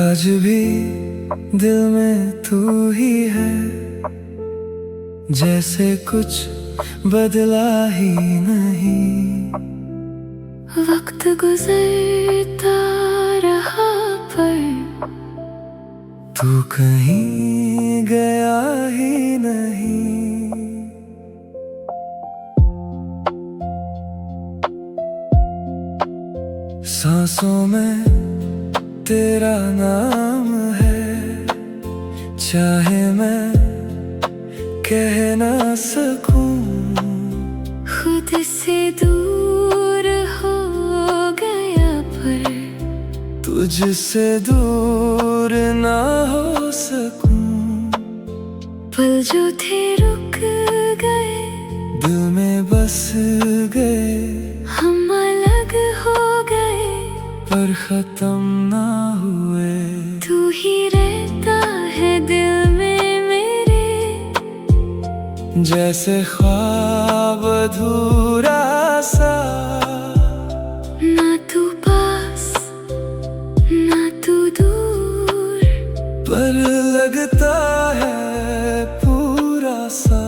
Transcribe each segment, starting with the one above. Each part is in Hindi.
आज भी दिल में तू ही है, जैसे कुछ बदला ही नहीं। वक्त गुजरता रहा पर तू कहीं गया ही नहीं। सांसों में तेरा नाम है, चाहे मैं कह ना सकूं। खुद से दूर हो गया पर तुझसे दूर ना हो सकूं। पल जो थे रुक गए, दिल में बस गए। हम अलग हो गए पर खत्म ना हुए। तू ही रहता है दिल में मेरे, जैसे ख्वाब अधूरा सा। ना तू पास ना तू दूर, पर लगता है पूरा सा।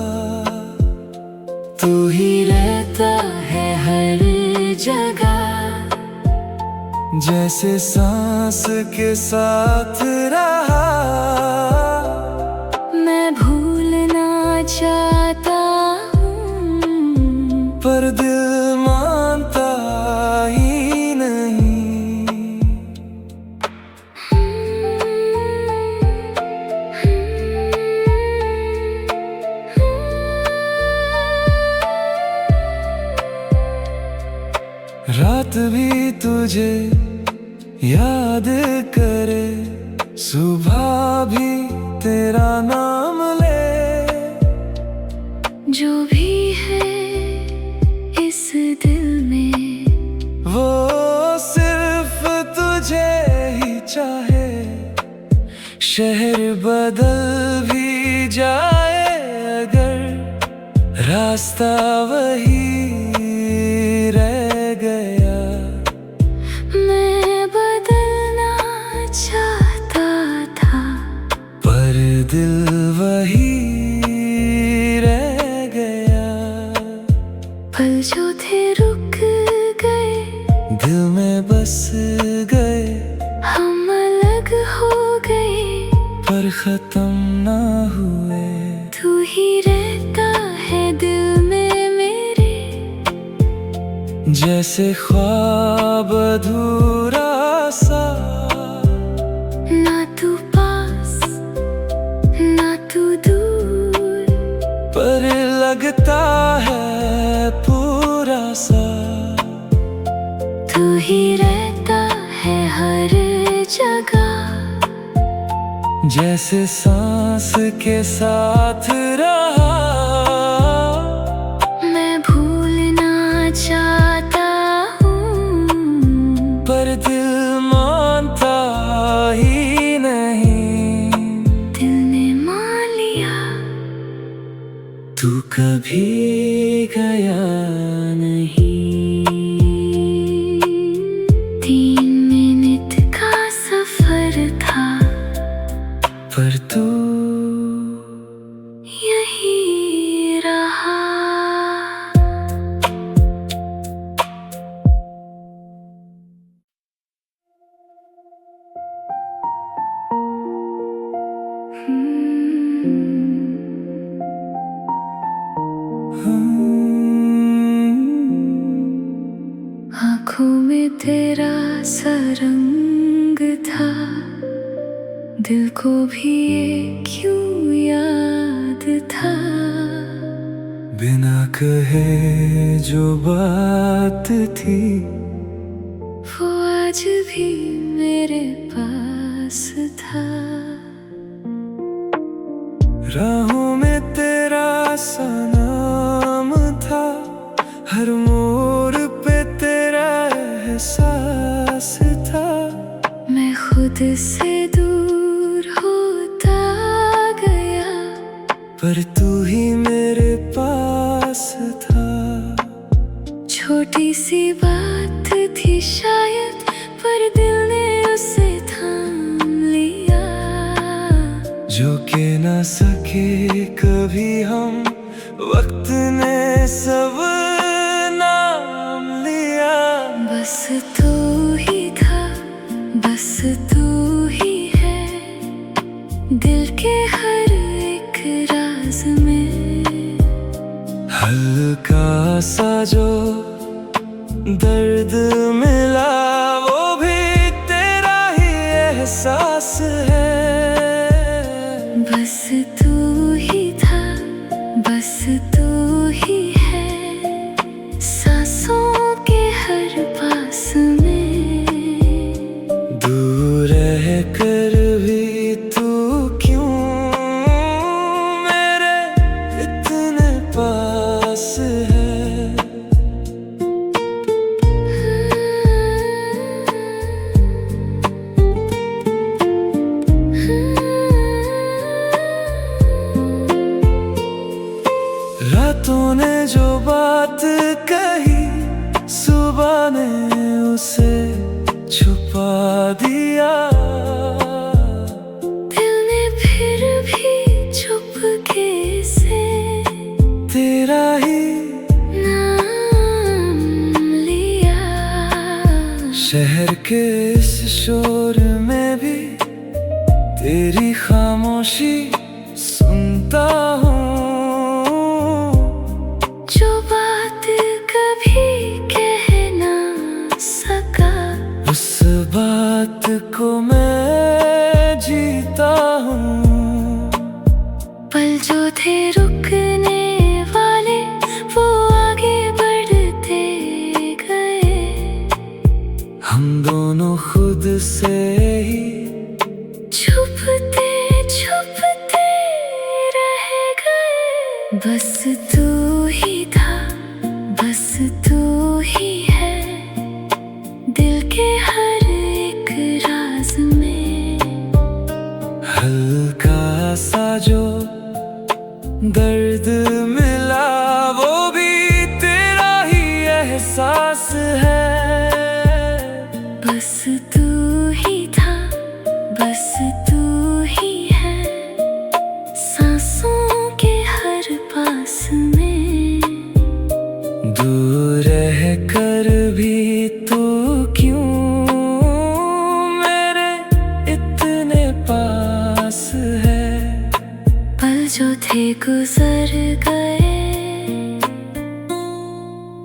तू ही रहता है हर जगह, जैसे सांस के साथ रहा। मैं भूलना चाहता हूँ पर दिल मानता ही नहीं। रात भी तुझे याद करे, सुबह भी तेरा नाम ले। जो भी है इस दिल में, वो सिर्फ तुझे ही चाहे। शहर बदल भी जाए अगर, रास्ता वही रह गया। मैं बदलना चाहता था पर दिल वही रह गया। पल जो थे रुक गए, दिल में बस गए। हम अलग हो गए पर खत्म ना हुए। तू ही रहता है दिल में मेरे, जैसे ख्वाब अधूरा सा। ना तू पास ना तू दूर, पर लगता है पूरा सा। तू ही रहता है हर जगह, जैसे सांस के साथ रहा। मैं भूलना चाहता हूँ पर दिल मानता ही नहीं। दिल ने मान लिया तू कभी गया नहीं। 3 मिनट का सफर था पर तू यही रहा। आँखों में तेरा सा रंग था, दिल को भी ये क्यों याद था। बिना कहे जो बात थी, वो आज भी मेरे पास था। राहों में तेरा सा नाम था, हर मोड़ पे तेरा एहसास था। मैं खुद से दूर होता गया, पर तू ही मेरे पास था। छोटी सी बात थी शायद, पर दिल ने उसे थाम जो के न सके कभी हम, वक्त ने सब नाम लिया। बस तू ही था, बस तू ही है, दिल के हर एक राज में। हल्का सा जो दर्द मिला, वो भी तेरा ही एहसास है। बस तू ही था, बस तू ही है, सांसों के हर पास में। दूर रह कर भी तू क्यों मेरे इतने पास है। रातों ने जो बात कही, सुबह ने उसे छुपा दिया। दिल ने फिर भी चुपके से तेरा ही नाम लिया। शहर के इस शोर में भी तेरी खामोशी सुनता हूँ। जो बात कभी कह ना सका, उस बात को मैं जीता हूँ। पल जो थे रुकने वाले, वो आगे बढ़ते गए। हम दोनों खुद से ही छुपते छुपते रह गए। बस तू ही था, बस तू ही है, दिल के हर एक राज में। हल्का सा जो दर्द मिला, वो भी तेरा ही एहसास है। बस तू ही था, बस तू ही है, सांसों के हर पास में। दूर रह कर भी तू क्यों मेरे इतने पास है। पल जो थे गुजर गए,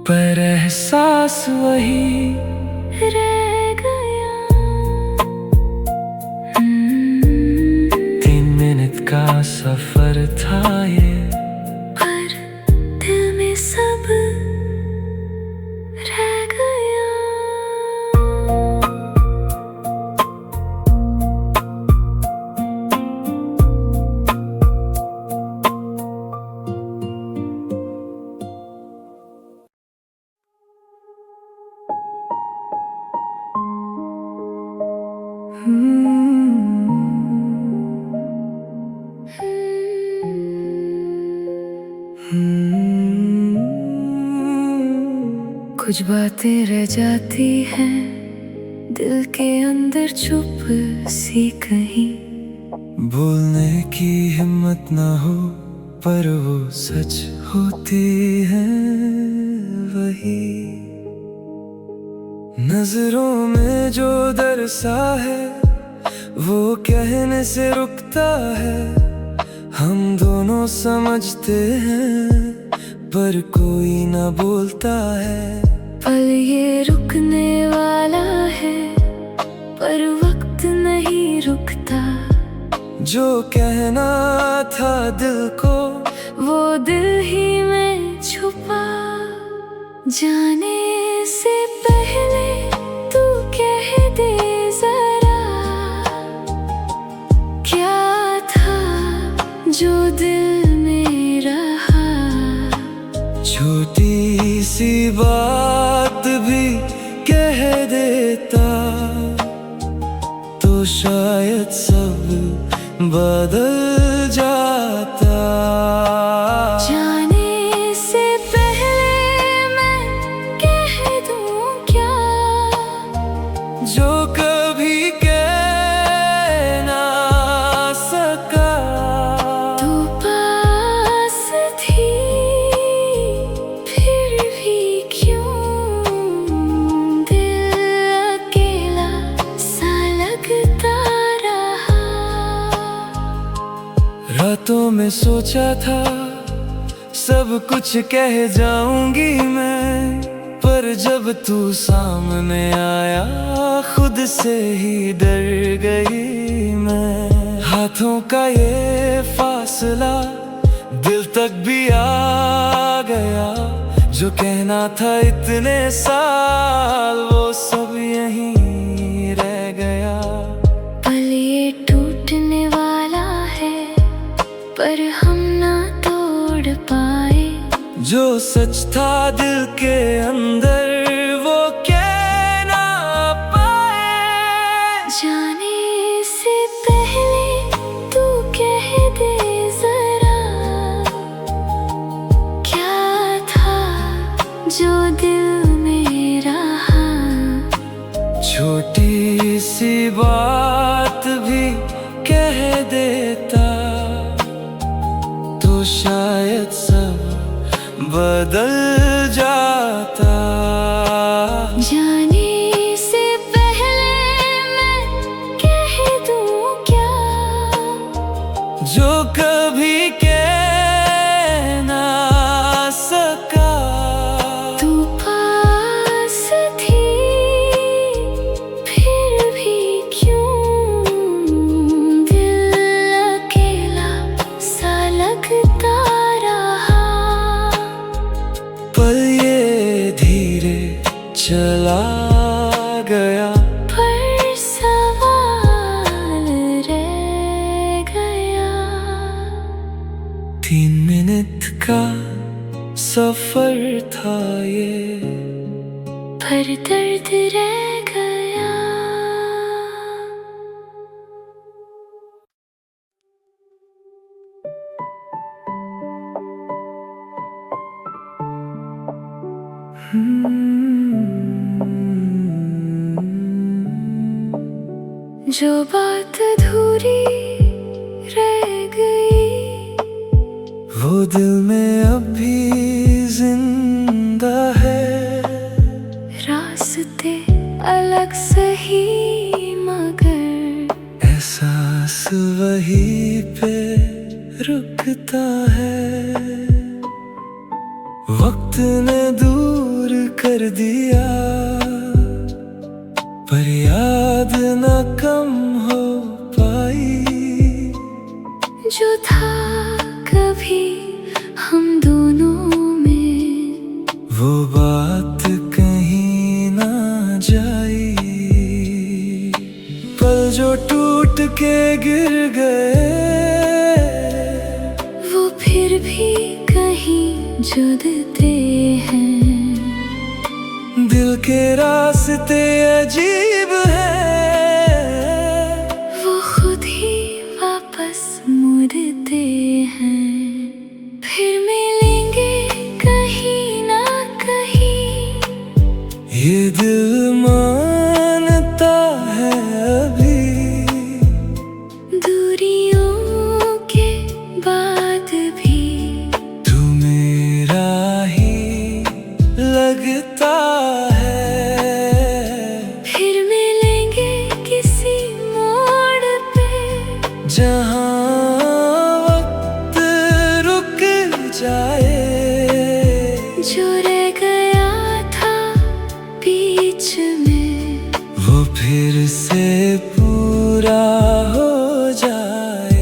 पर एहसास वही रह गया। 3 मिनट का सफर था ये, पर दिल में सब रह गया। कुछ बातें रह जाती हैं दिल के अंदर चुप सी कहीं। बोलने की हिम्मत ना हो, पर वो सच होती है वही। नजरों में जो दरसा है, वो कहने से रुकता है। हम दोनों समझते हैं, पर कोई ना बोलता है। पल ये रुकने वाला है, पर वक्त नहीं रुकता। जो कहना था दिल को, वो दिल ही में छुपा। जाने से पहले तू कह दे जरा, क्या था जो दिल में रहा। छोटी सी बात भी कह देता, तो शायद सब बदल जाता। जाने से पहले मैं कह दूं क्या, जो कभी कह ना सका। रातों में सोचा था सब कुछ कह जाऊंगी मैं, पर जब तू सामने आया खुद से ही डर गई मैं। हाथों का ये फासला दिल तक भी आ गया, जो कहना था इतने साल वो सब यहीं रह गया। पल ये टूटने वाला है पर हम ना तोड़ पाए, जो सच था दिल के अंदर वो कह ना पाए। जाने से पहले तू कह दे जरा, क्या था जो दिल में रहा। छोटी सी बात भी कह देता तो शायद सब बदल जाता। जाने से पहले मैं कह दूं क्या, जो कभी कह ना सका। तू पास थी फिर भी क्यों दिल अकेला सा लगता रहा। पल ये धीरे चला गया, पर सवाल रह गया। 3 मिनट का सफर था ये, पर दर्द रह गया। जो बात अधूरी रह गई वो दिल में अब भी जिंदा है। रास्ते अलग सही मगर एहसास वहीं पे रुकता है। वक्त ने दूर कर दिया पर याद न कम हो पाई। जो था कभी हम दोनों में वो बात कहीं ना जाई। पल जो टूट के गिर गए वो फिर भी कहीं जुड़ते हैं। दिल के रास्ते अजीब है, वो खुद ही वापस मुड़ते हैं। फिर मिलेंगे कहीं ना कहीं, ये दिल मानता है अभी। दूरियों के बाद भी तू मेरा ही लगता है। फिर मिलेंगे किसी मोड़ पे, जहाँ वक्त रुक जाए। जो रह गया था बीच में वो फिर से पूरा हो जाए।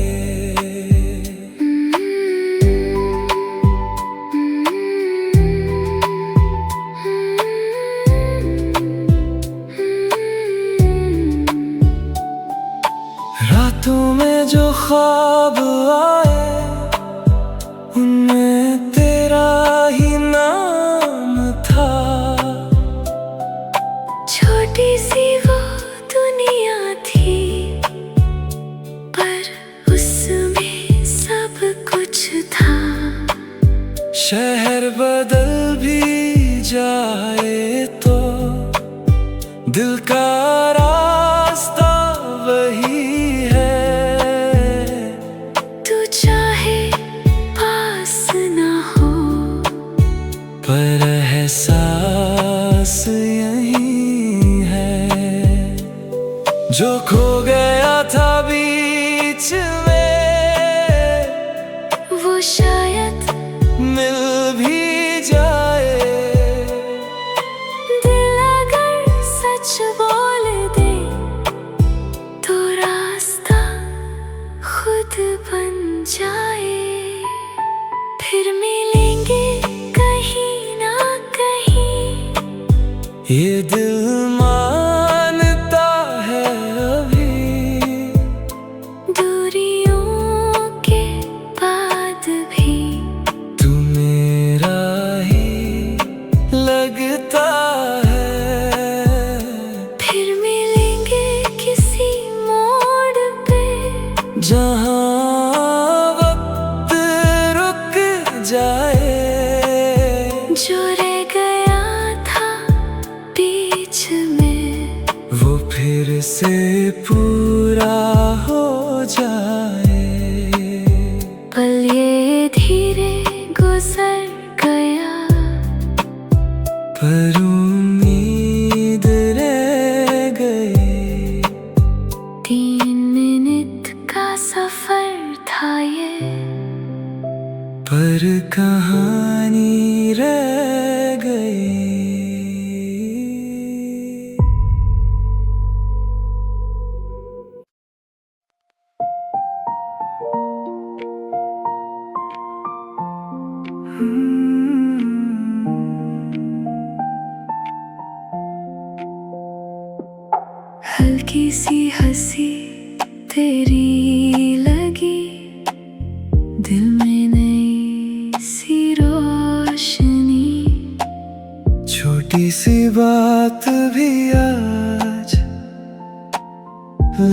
रातों में जो ख्वाब आए उनमें तेरा ही नाम था। छोटी सी वो दुनिया थी पर उसमें सब कुछ था। शहर बदल भी जाए तो दिल का रास्ता वही है। तू चाहे पास ना हो पर एहसास यही है। जो खो गया था बीच में ये दिल मानता है अभी दूरियों के बाद भी तू मेरा ही लगता है। फिर मिलेंगे किसी मोड़ पे जहाँ वक्त रुक जाए, जो रह गया था बीच में वो फिर से पूरा हो जाए। पल ये धीरे गुजर गया पर उम्मीद रह गई। 3 मिनट का सफर था ये, पर कहानी रह गई। हल्की सी हंसी तेरी लगी, दिल में नई सी रोशनी। छोटी सी बात भी आज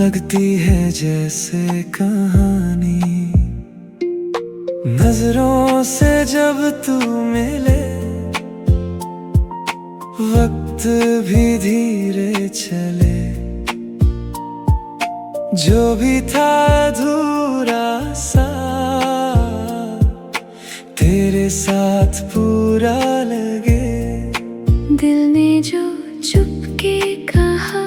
लगती है जैसे कहानी। नजरों से जब तू मिले, वक्त भी धीरे चले। जो भी था अधूरा सा, तेरे साथ पूरा लगे। दिल ने जो चुपके कहा,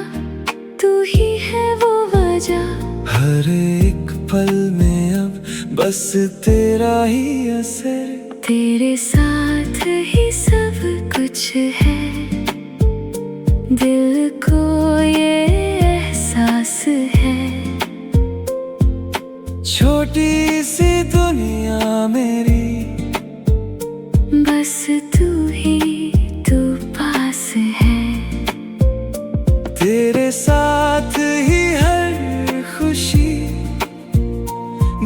तू ही है वो वजह। हर एक पल में अब बस तेरा ही असर। तेरे साथ ही सब कुछ है, दिल को ये एहसास है। छोटी सी दुनिया मेरी, बस तू ही तू पास है। तेरे साथ ही हर खुशी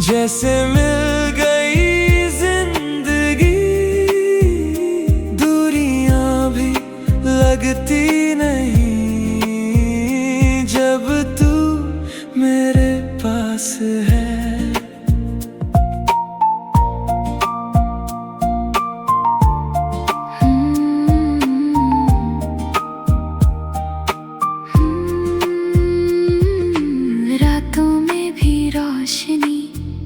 जैसे मिल गई जिंदगी। दूरियां भी लगती नहीं जब तू मेरे पास है। रातों में भी रोशनी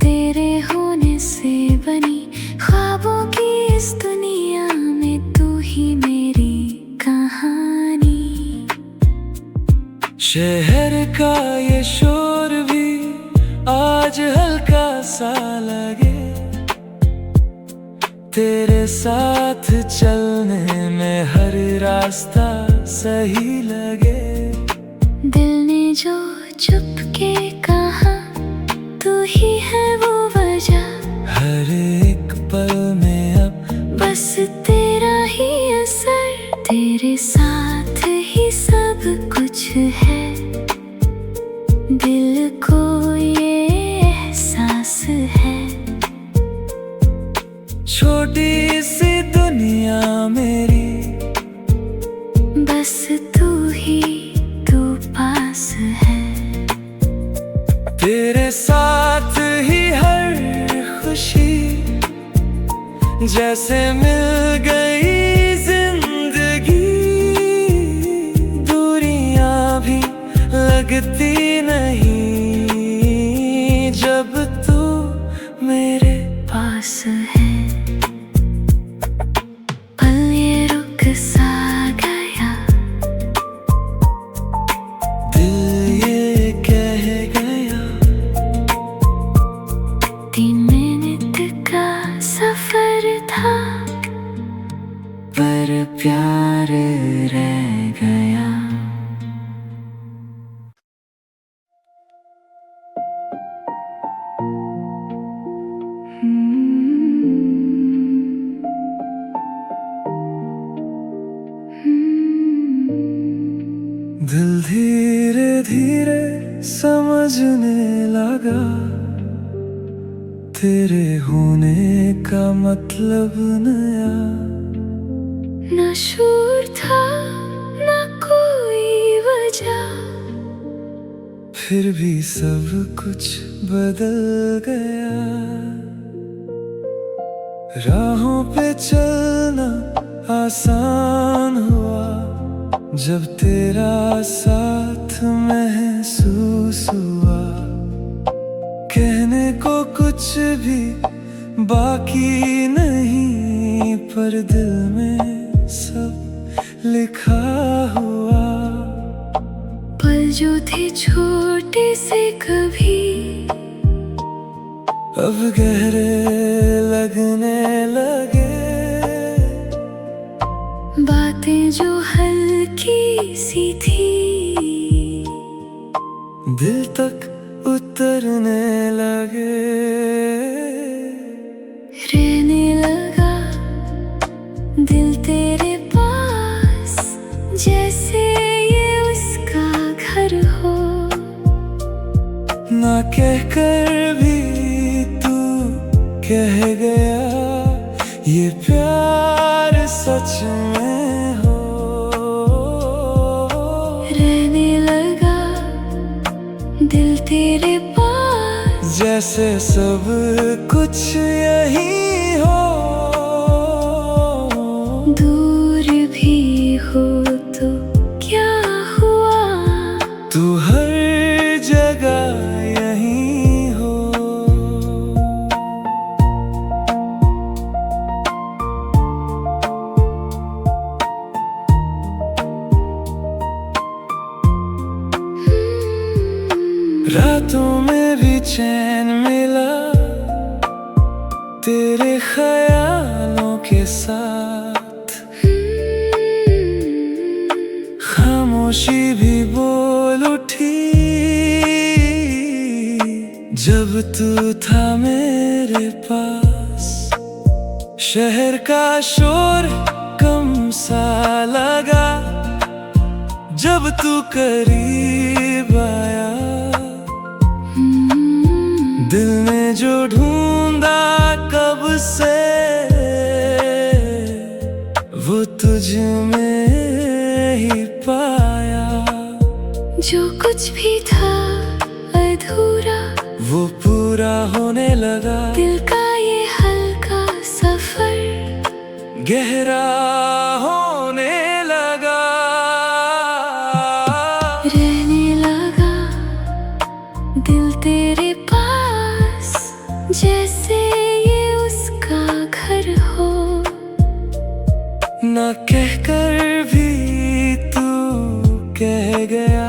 तेरे होने से बनी। ख्वाबों की इस दुनिया में तू ही मेरी कहानी। शहर का ये शोर भी आज हल्का सा लगे। तेरे साथ चलने में हर रास्ता सही लगे। दिल ने जो चुपके कहा, तू ही है वो वजह। हर एक पल में अब बस तेरा ही असर। तेरे साथ ही सब कुछ है, दिल को ये एहसास है। छोटी सी दुनिया मेरी, बस तू ही तू पास है। तेरे साथ ही हर खुशी जैसे मिल गई जिंदगी। दूरियां भी लगती नहीं जब तू मेरे पास है। पल ये रुक सा गया, दिल ये कह गया। 3 मिनट का सफर था, पर प्यार रह गया। धीरे समझने लगा, तेरे होने का मतलब नया। न शोर था न कोई वजह, फिर भी सब कुछ बदल गया। राहों पे चलना आसान हुआ जब तेरा साथ महसूस हुआ। कहने को कुछ भी बाकी नहीं, पर दिल में सब लिखा हुआ। पल जो थे छोटे से कभी, अब गहरे लगने लगे। बातें जो हल्की सी थी, दिल तक उतरने लगे। रहने लगा दिल तेरे पास, जैसे ये उसका घर हो। ना कहकर भी तू कह गया, ये प्यार सच में हो। रहने लगा दिल तेरे पास, जैसे सब कुछ यही हो। दूर भी हो तो क्या हुआ, तू हर जगह यही हो। रातों में भी चैन मिला तेरे ख्यालों के साथ। खामोशी भी बोल उठी जब तू था मेरे पास। शहर का शोर कम सा लगा जब तू करीब आया। दिल ने जो ढूंढा कब से, वो तुझ में ही पाया। जो कुछ भी था अधूरा, वो पूरा होने लगा। दिल का ये हल्का सफर गहरा होने लगा। रहने लगा दिल तेरे पास, जैसे ये उसका घर हो। न कहकर भी तू कह गया,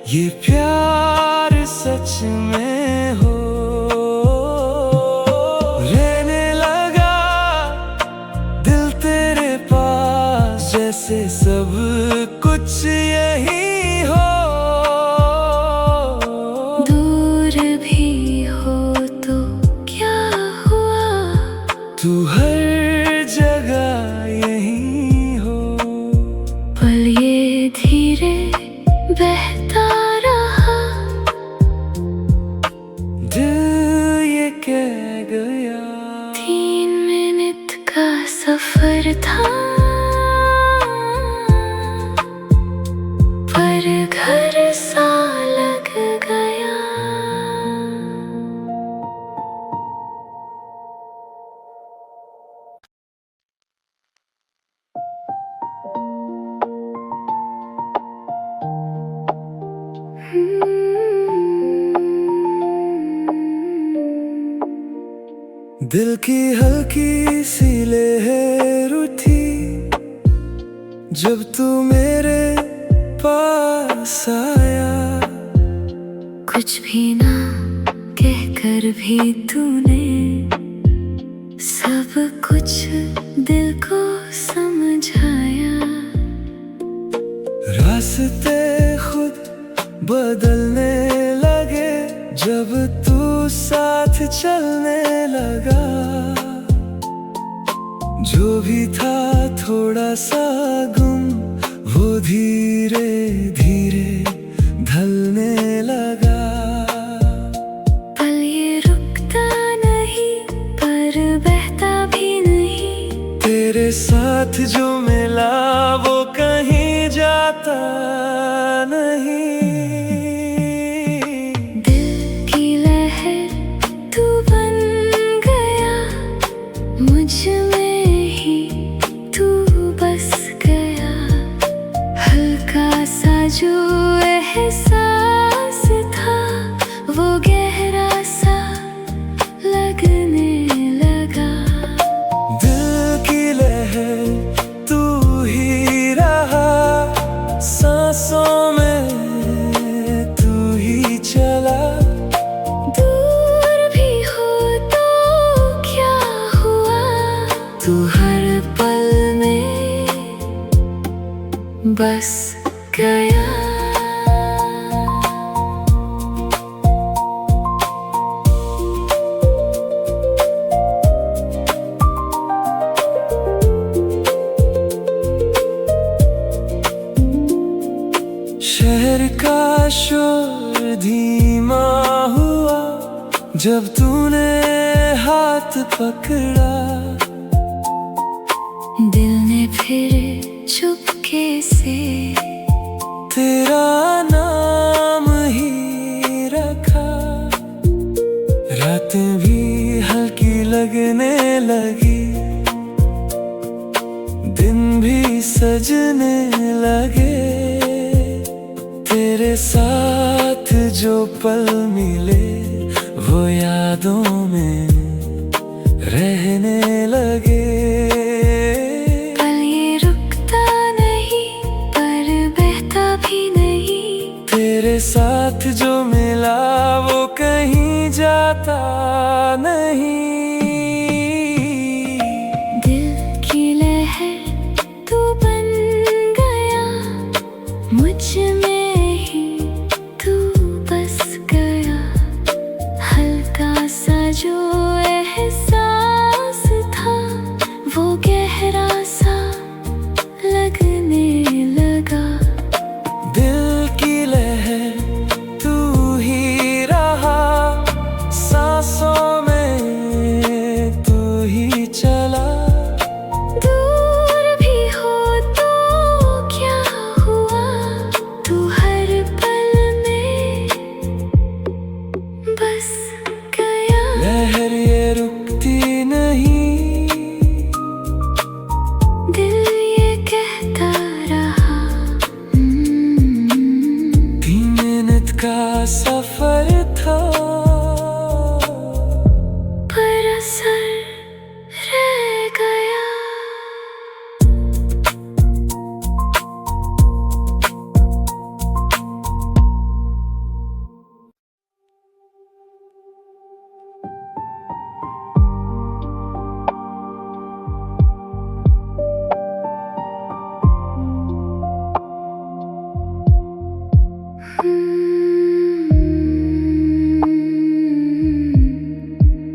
ये प्यार सच में हो। रहने लगा दिल तेरे पास, जैसे सब कुछ यही हो। दूर भी हो तो क्या हुआ, तू हर जगह यही हो। पल ये धीरे बहता रहा, दिल ये कह गया। 3 मिनट का सफर था, पर घर सा लग गया। दिल की हल्की सी लहर उठी जब तू मेरे पास आया। कुछ भी ना कहकर भी तूने सब कुछ दिल को समझाया। रास्ते खुद बदलने लगे जब तू साथ चलने लगा। जो भी था थोड़ा सा गुम, वो धीरे धीरे जो मिला वो कहीं जाता नहीं। दिल की लहर तू बन गया, मुझ में ही तू बस गया। हल्का सा जो एहसास था वो गहरा सा लगने लगा। दिल की लहर तू ही रहा, सांसों में तू ही चला। दूर भी हो तो क्या हुआ, तू हर पल में बस गया। शहर का शोर धीमा हुआ जब तूने हाथ पकड़ा। दिल ने फिर चुपके से तेरा नाम ही रखा। रातें भी हल्की लगने लगी, दिन भी सजने लगे। तेरे साथ जो पल मिले वो यादों में रहने लगे। पल ये रुकता नहीं पर बहता भी नहीं। तेरे साथ जो मिला वो कहीं जाता नहीं। दिल की लहर तू बन गया, मुझ में ही तू बस गया। हल्का सा जो एहसास था वो गहरा सा लगने लगा। दिल की लहर तू ही रहा, सांसों में तू ही चला। दूर भी हो तो क्या हुआ, तू हर पल में बस गया। लहर ये रुकती नहीं, दिल ये कहता रहा। 3 मिनट का सफर था पर असर रह गया।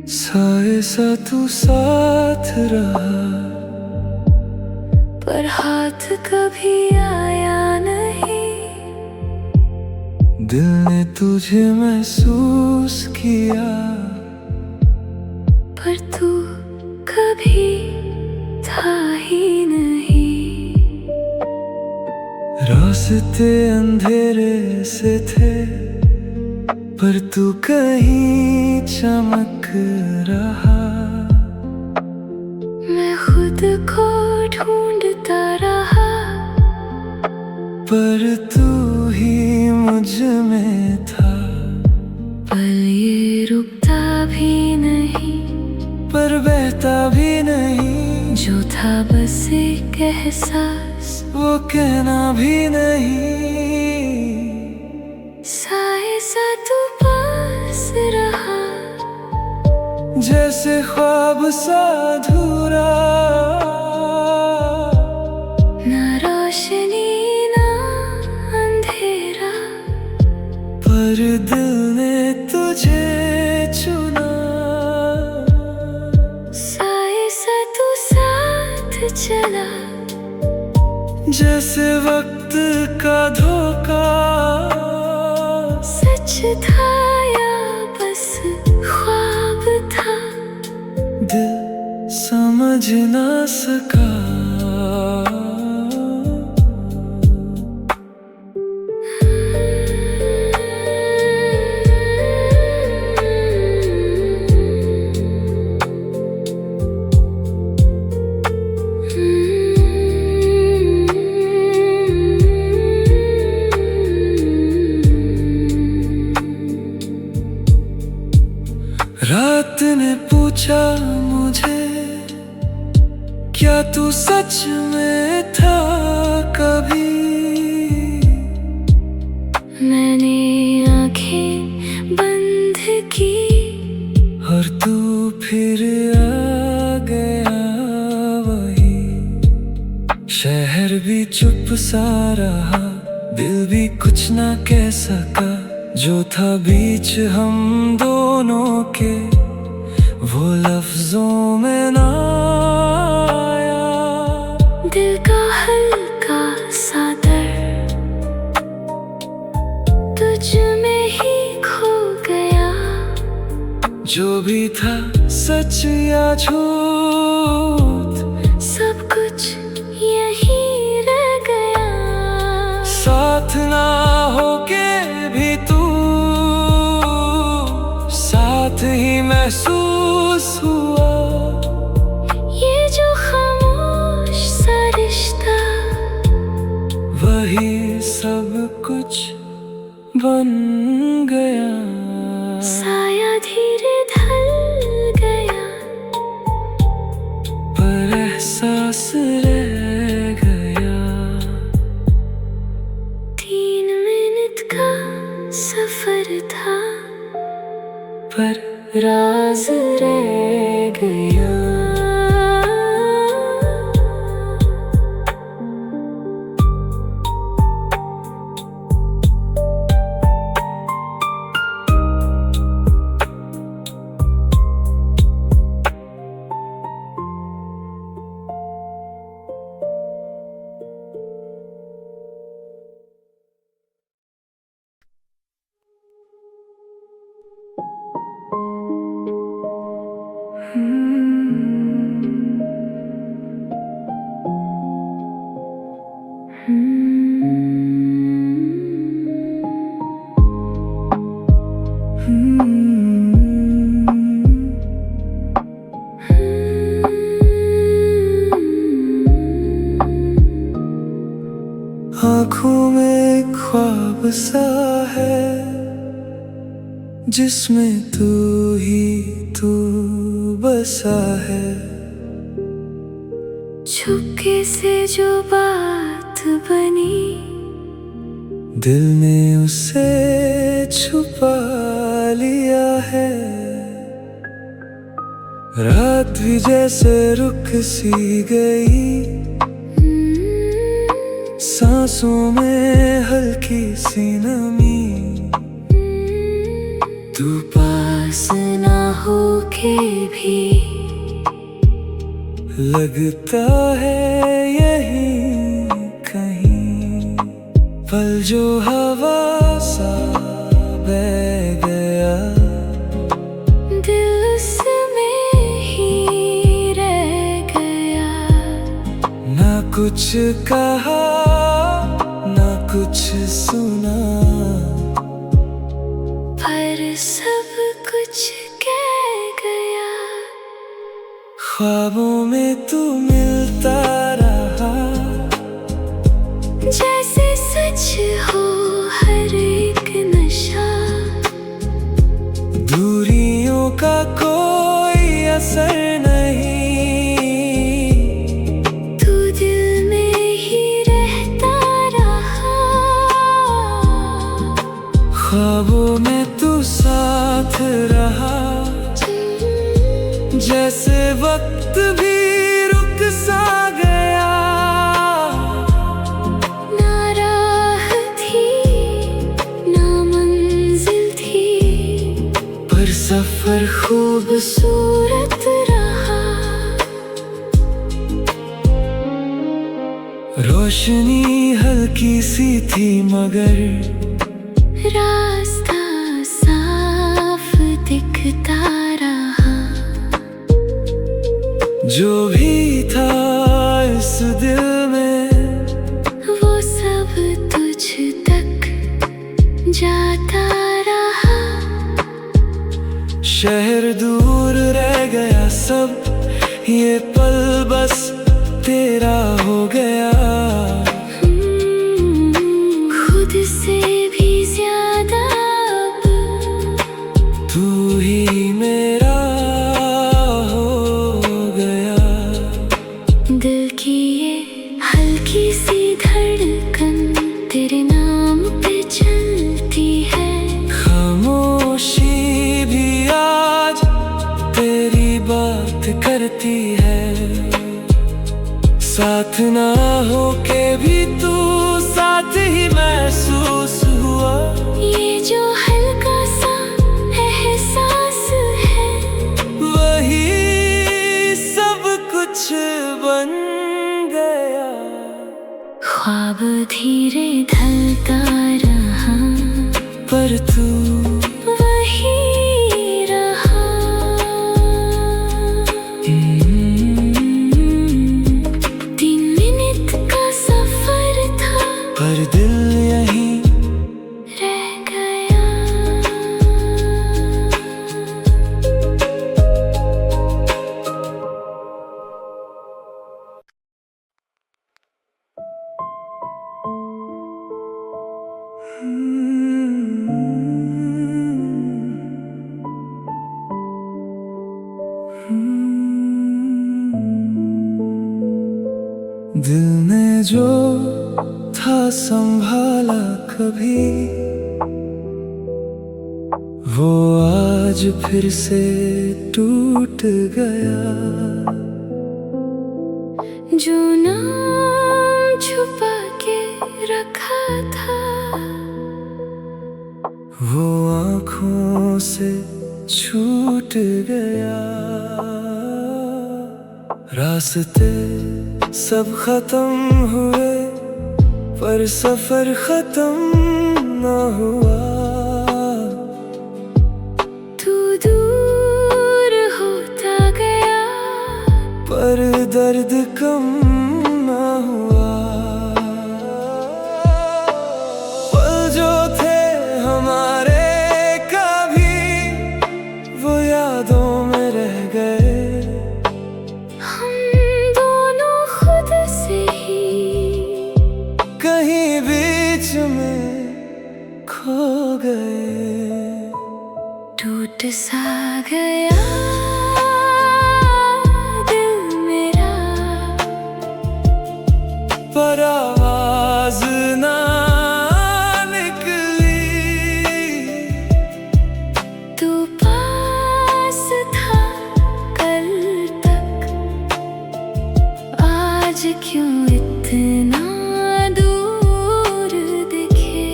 साए सा तू साथ रहा, पर हाथ कभी आया नहीं। दिल ने तुझे महसूस किया, पर तू कभी था ही नहीं। रास्ते अंधेरे से थे पर तू कहीं चमक रहा। मैं खुद को ढूंढता रहा, पर तू ही मुझ में था। पल ये रुकता भी नहीं पर बहता भी नहीं। जो था बस एक एहसास, वो कहना भी नहीं। साए सा तू पास रहा, जैसे ख्वाब सा अधूरा। ना रोशनी ना अंधेरा, पर दिल ने तुझे चुना। साए सा तू साथ चला, जैसे वक्त का धोखा। सच था या बस ख्वाब था, दिल समझ ना सका। पूछा मुझे, क्या तू सच में था कभी? मैंने आंखें बंद की और तू फिर आ गया वही। शहर भी चुप सा रहा, दिल भी कुछ ना कह सका। जो था बीच हम दोनों के, वो लफ्जों में ना आया। दिल का हल्का सा दर्द तुझ में ही खो गया। जो भी था सच या झूठ, सब कुछ यही रह गया। साथ ना होके भी तू साथ ही महसूस हुआ। ये जो खामोश सा रिश्ता, वही सब कुछ बन गया। साया धीरे ढल गया, पर एहसास रह गया। 3 मिनट का सफर था, पर राज रह गया। आँखों में ख्वाब सा है, जिसमें तू ही तू बसा है। चुपके से जो बात बनी, दिल ने उसे छुपा लिया है। रात भी जैसे रुक सी गई, सांसों में हल्की सी नमी। तू पास ना होके भी लगता है यहीं कहीं। पल जो हवा सा बह गया, दिल उसमें ही रह गया। ना कुछ कहा ना कुछ सुना, पर सब कुछ कह गया। ख्वाबों में तू मिलता रहा, जैसे सच हो हर एक नशा। दूरियों का कोई असर नहीं, तू दिल में ही रहता रहा। ख्वाबों में तू साथ रहा, जैसे वक्त भी रुक सा गया। ना राह थी ना मंजिल थी, पर सफर खूबसूरत रहा। रोशनी हल्की सी थी मगर रास्ता साफ दिखता रहा। जो भी था इस दिल में, वो सब तुझ तक जाता रहा। शहर दूर रह गया सब, ये पल बस तेरा हो गया। खुद से भी ज्यादा अब तू ही मेरा बात करती है। साथ ना हो के भी तू साथ ही महसूस हुआ। ये जो हल्का सा एहसास है, वही सब कुछ बन गया। ख्वाब धीरे ढलता रहा, पर तू वही रहा। 3 मिनट का सफर था, पर दिल यहीं रह गया। दिल ने जो था संभाला कभी, वो आज फिर से टूट गया। जो नाम छुपा के रखा था, वो आँखों से छूट गया। रास्ते सब खत्म हुए, पर सफर खत्म न हुआ। तू दूर होता गया, पर दर्द कम न हुआ। पल जो थे हमारे कभी, वो यादों में रह गए। हम दोनों खुद से ही कहीं बीच में खो गए। टूट सा गया दिल मेरा, पर आवाज ना निकली। तू पास था कल तक, आज क्यों इतना दूर दिखे।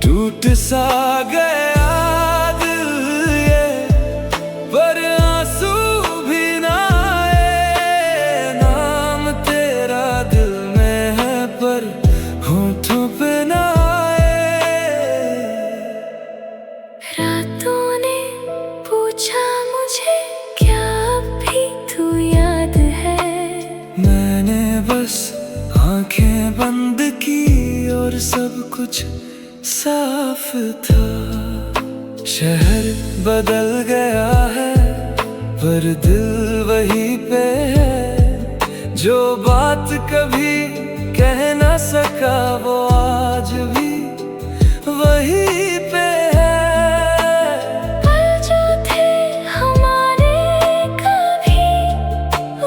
टूट सा गया दिल ये, पर आंसू भी ना आए। नाम तेरा दिल में है, पर होठों पे ना आए। रातों ने पूछा मुझे, क्या अब भी तू याद है। मैंने बस आंखें बंद की और सब कुछ साफ था। शहर बदल गया है, पर दिल वही पे है। जो बात कभी कह न सका, वो आज भी वही पे है। पल जो थे हमारे कभी,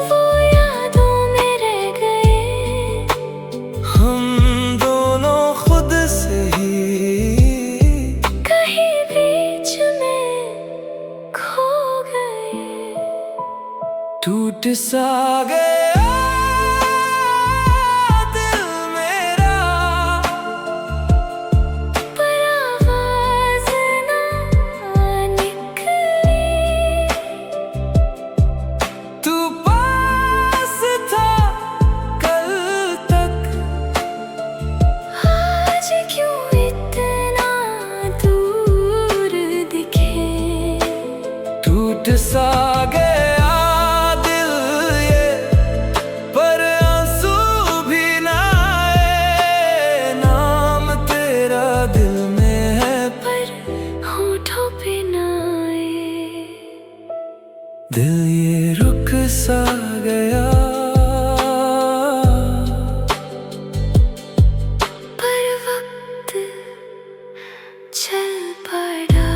वो यादों में रह गए। हम दोनों खुद से ही कहीं बीच में खो गए। टूट सा गया दिल मेरा, पर आवाज ना निकली। तू पास था कल तक, आज क्यों इतना दूर दिखे। टूट सा गया दिल ये, पर आंसू भी ना आए। नाम तेरा दिल में है, पर होठों पे ना आए। दिल ये रुक सा गया। पर वक्त चल पड़ा।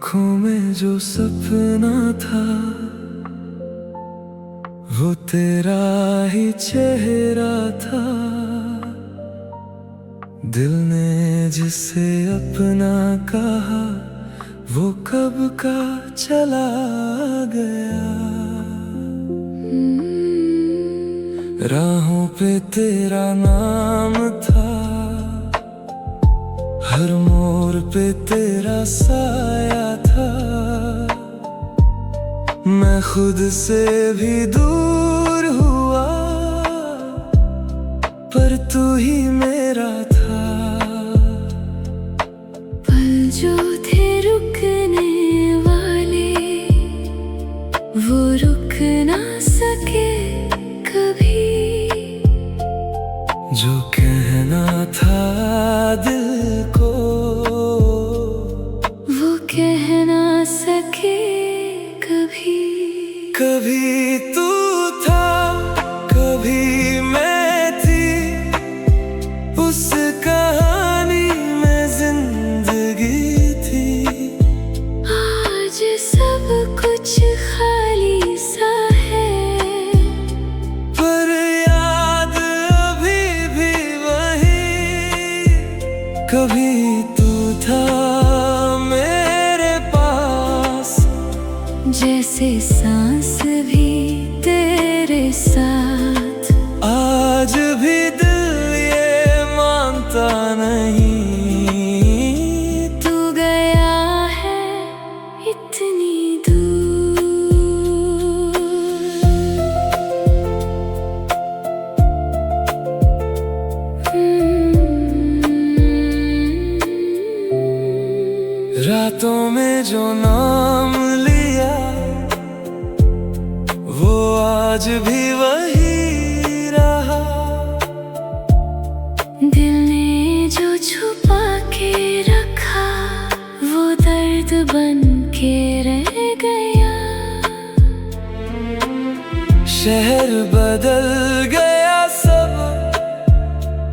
आँखों में जो सपना था वो तेरा ही चेहरा था। दिल ने जिसे अपना कहा वो कब का चला गया। राहों पे तेरा नाम था, हर मोड़ पे तेरा साया था। मैं खुद से भी दूर हुआ पर तू ही मेरा था। पल जो थे रुकने वाले वो रुक ना सके कभी। जो कहना था दिल को वो कह ना सके कभी। कभी तू था कभी मैं थी, उस कहानी में जिंदगी थी। आज सब कुछ खाली सा है पर याद अभी भी वही। कभी तू था मेरे पास, जैसे सांस भी तेरे साथ। आज भी दिल ये मानता नहीं। तू गया है इतनी दूर। रातों में जो नाम लिया वो आज भी वही रहा। दिल ने जो छुपा के रखा वो दर्द बन के रह गया। शहर बदल गया सब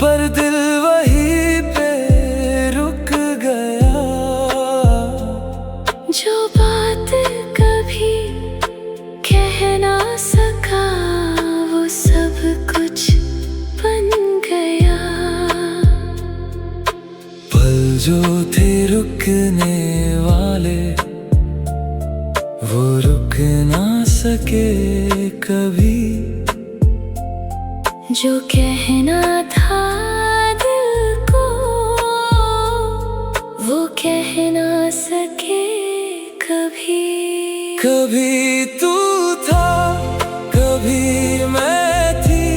पर दिल वहीं पे रुक गया। जो बात कभी कह ना सका वो सब कुछ बन गया। पल जो थे रुकने वाले वो रुक ना सके कभी। जो कहना था दिल को वो कह ना सके कभी। कभी तू था कभी मैं थी,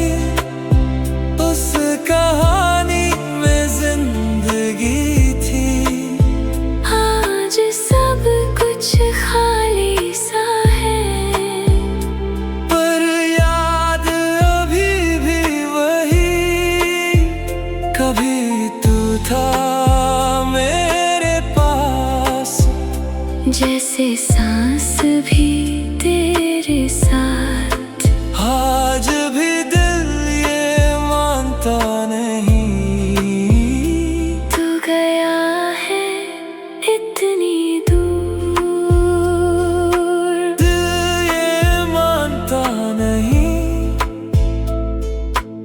उस कहानी में जिंदगी थी। आज सब कुछ खाली सा है पर याद अभी भी वही। कभी तू था मेरे पास, जैसे सांस भी तेरे साथ। आज भी दिल ये मानता नहीं। तू गया है इतनी दूर। दिल ये मानता नहीं।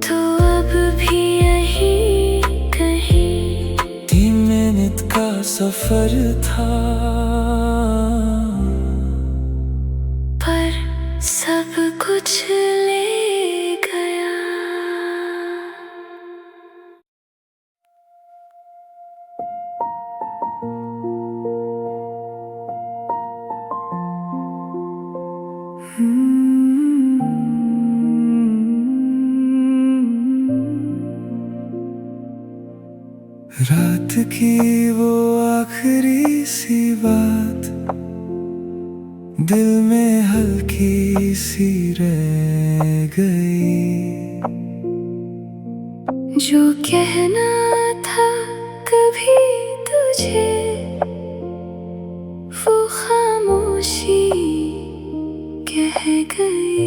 तू अब भी यहीं कहीं। 3 मिनट का सफर था पर सब कुछ ले गया। रात की वो आखिरी सी बात दिल में हल्की सी रह गई। जो कहना था कभी तुझे वो खामोशी कह गई।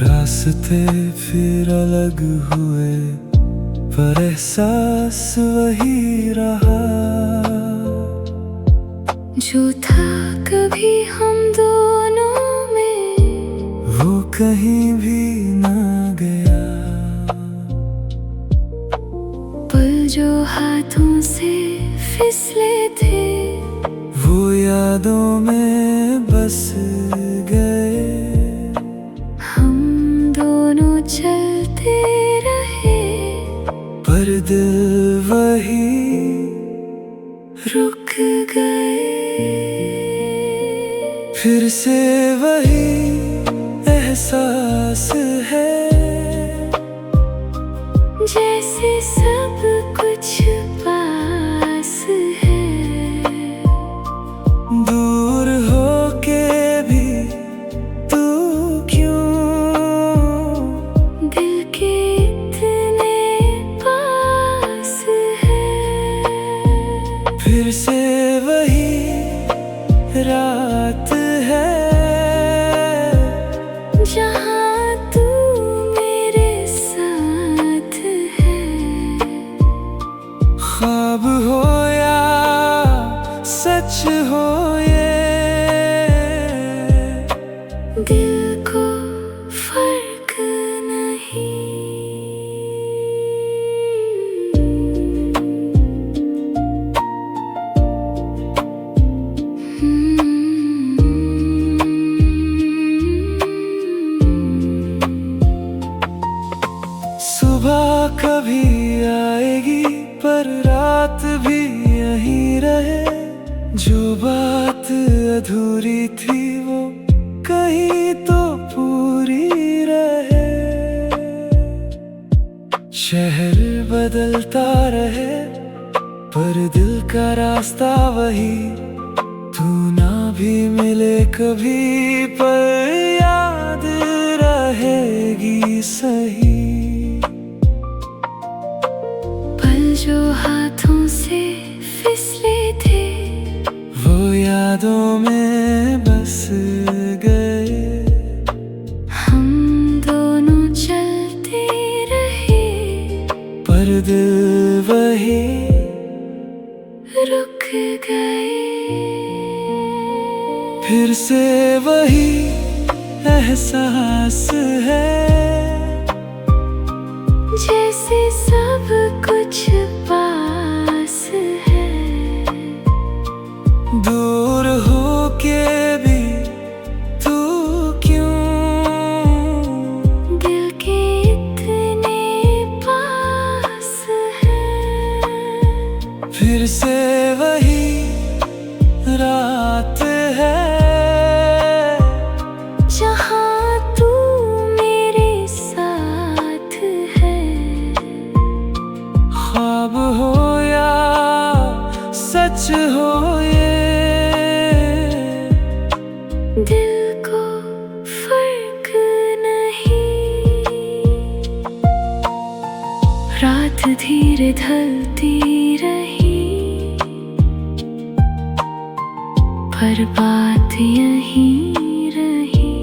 रास्ते फिर अलग हुए पर एहसास वही रहा। जो था कभी हम दोनों में, वो कहीं भी ना गया। पल जो हाथों से फिसले थे, वो यादों में बस गए। हम दोनों चलते रहे, पर दिल वही रुक गए। फिर से वही एहसास है, जैसे सब कुछ पास है। दूर होके भी तू क्यों दिल के इतने पास है। फिर से वही रात है, जहाँ तू मेरे साथ है। ख्वाब हो या सच हो ये, दिल को फर्क नहीं। सुबह कभी आएगी पर रात भी यहीं रहे। जो बात अधूरी थी वो कहीं तो पूरी रहे। शहर बदलता रहे पर दिल का रास्ता वही। तू ना भी मिले कभी पर याद रहेगी सही। पल जो हाथों से फिसले थे, वो यादों में बस गए। हम दोनों चलते रहे, पर दिल वही रुक गए। फिर से वही एहसास है, जैसे सब कुछ पास है। दूर होके भी तू क्यों दिल के इतने पास है। फिर से वही रात है, जहाँ तू मेरे साथ है। ख्वाब हो या सच हो ये, दिल को फर्क नहीं। रात धीरे ढलती रही, पर बात यहीं रही।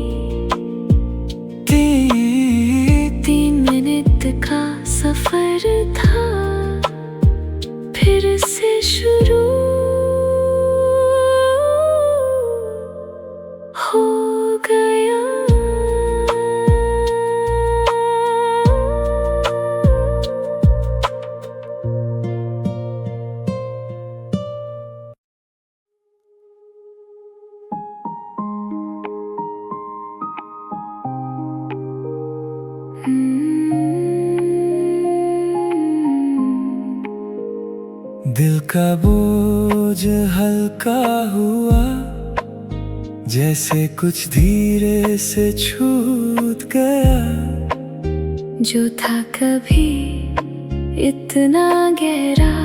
3 मिनट का सफर था, फिर से शुरू हो गया। दिल का बोझ हल्का हुआ, जैसे कुछ धीरे से छूट गया। जो था कभी इतना गहरा,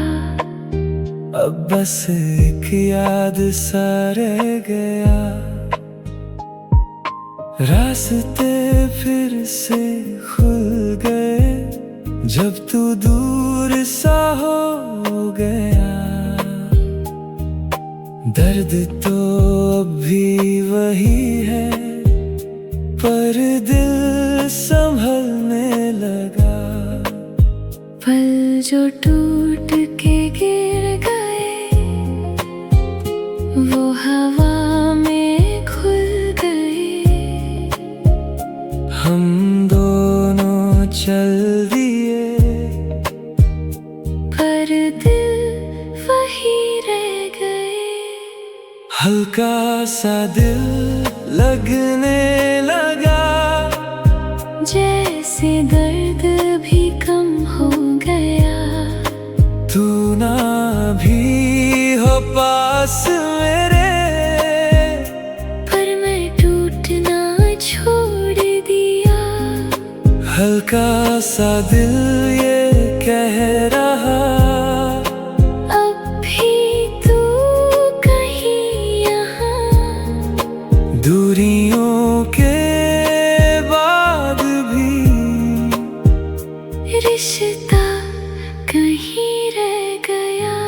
अब बस एक याद सा रह गया। रास्ते फिर से खुल गए, जब तू दूर सा हो गया। दर्द तो अब भी वही है, पर दिल संभलने लगा। पल जो टूट के गिर गए, वो सा दिल लगने लगा, जैसे दर्द भी कम हो गया। तू ना भी हो पास मेरे, पर मैं टूटना छोड़ दिया। हल्का सा दिल ये कह रहा, अब भी तू कहीं यहाँ। दूरियों के बाद भी रिश्ता कहीं रह गया।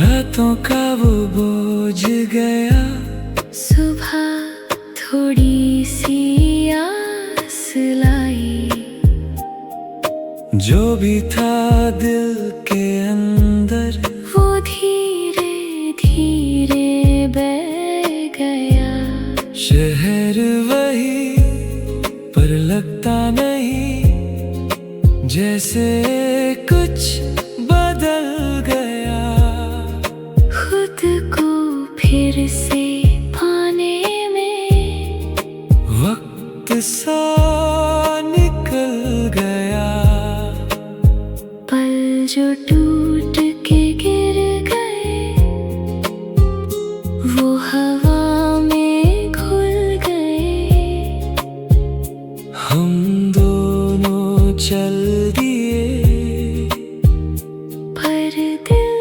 रातों का वो बोझ गया, सुबह थोड़ी सी आस लाई। जो भी था दिल के अंदर वो धीरे धीरे बह गया। शहर वही पर लगता नहीं, जैसे कुछ बदल गया। खुद को फिर से पाने में वक्त सा निकल गया, पल जो टूट के गिर गए वो हवा में घुल गए। हम दोनों चल दिए, पर दिल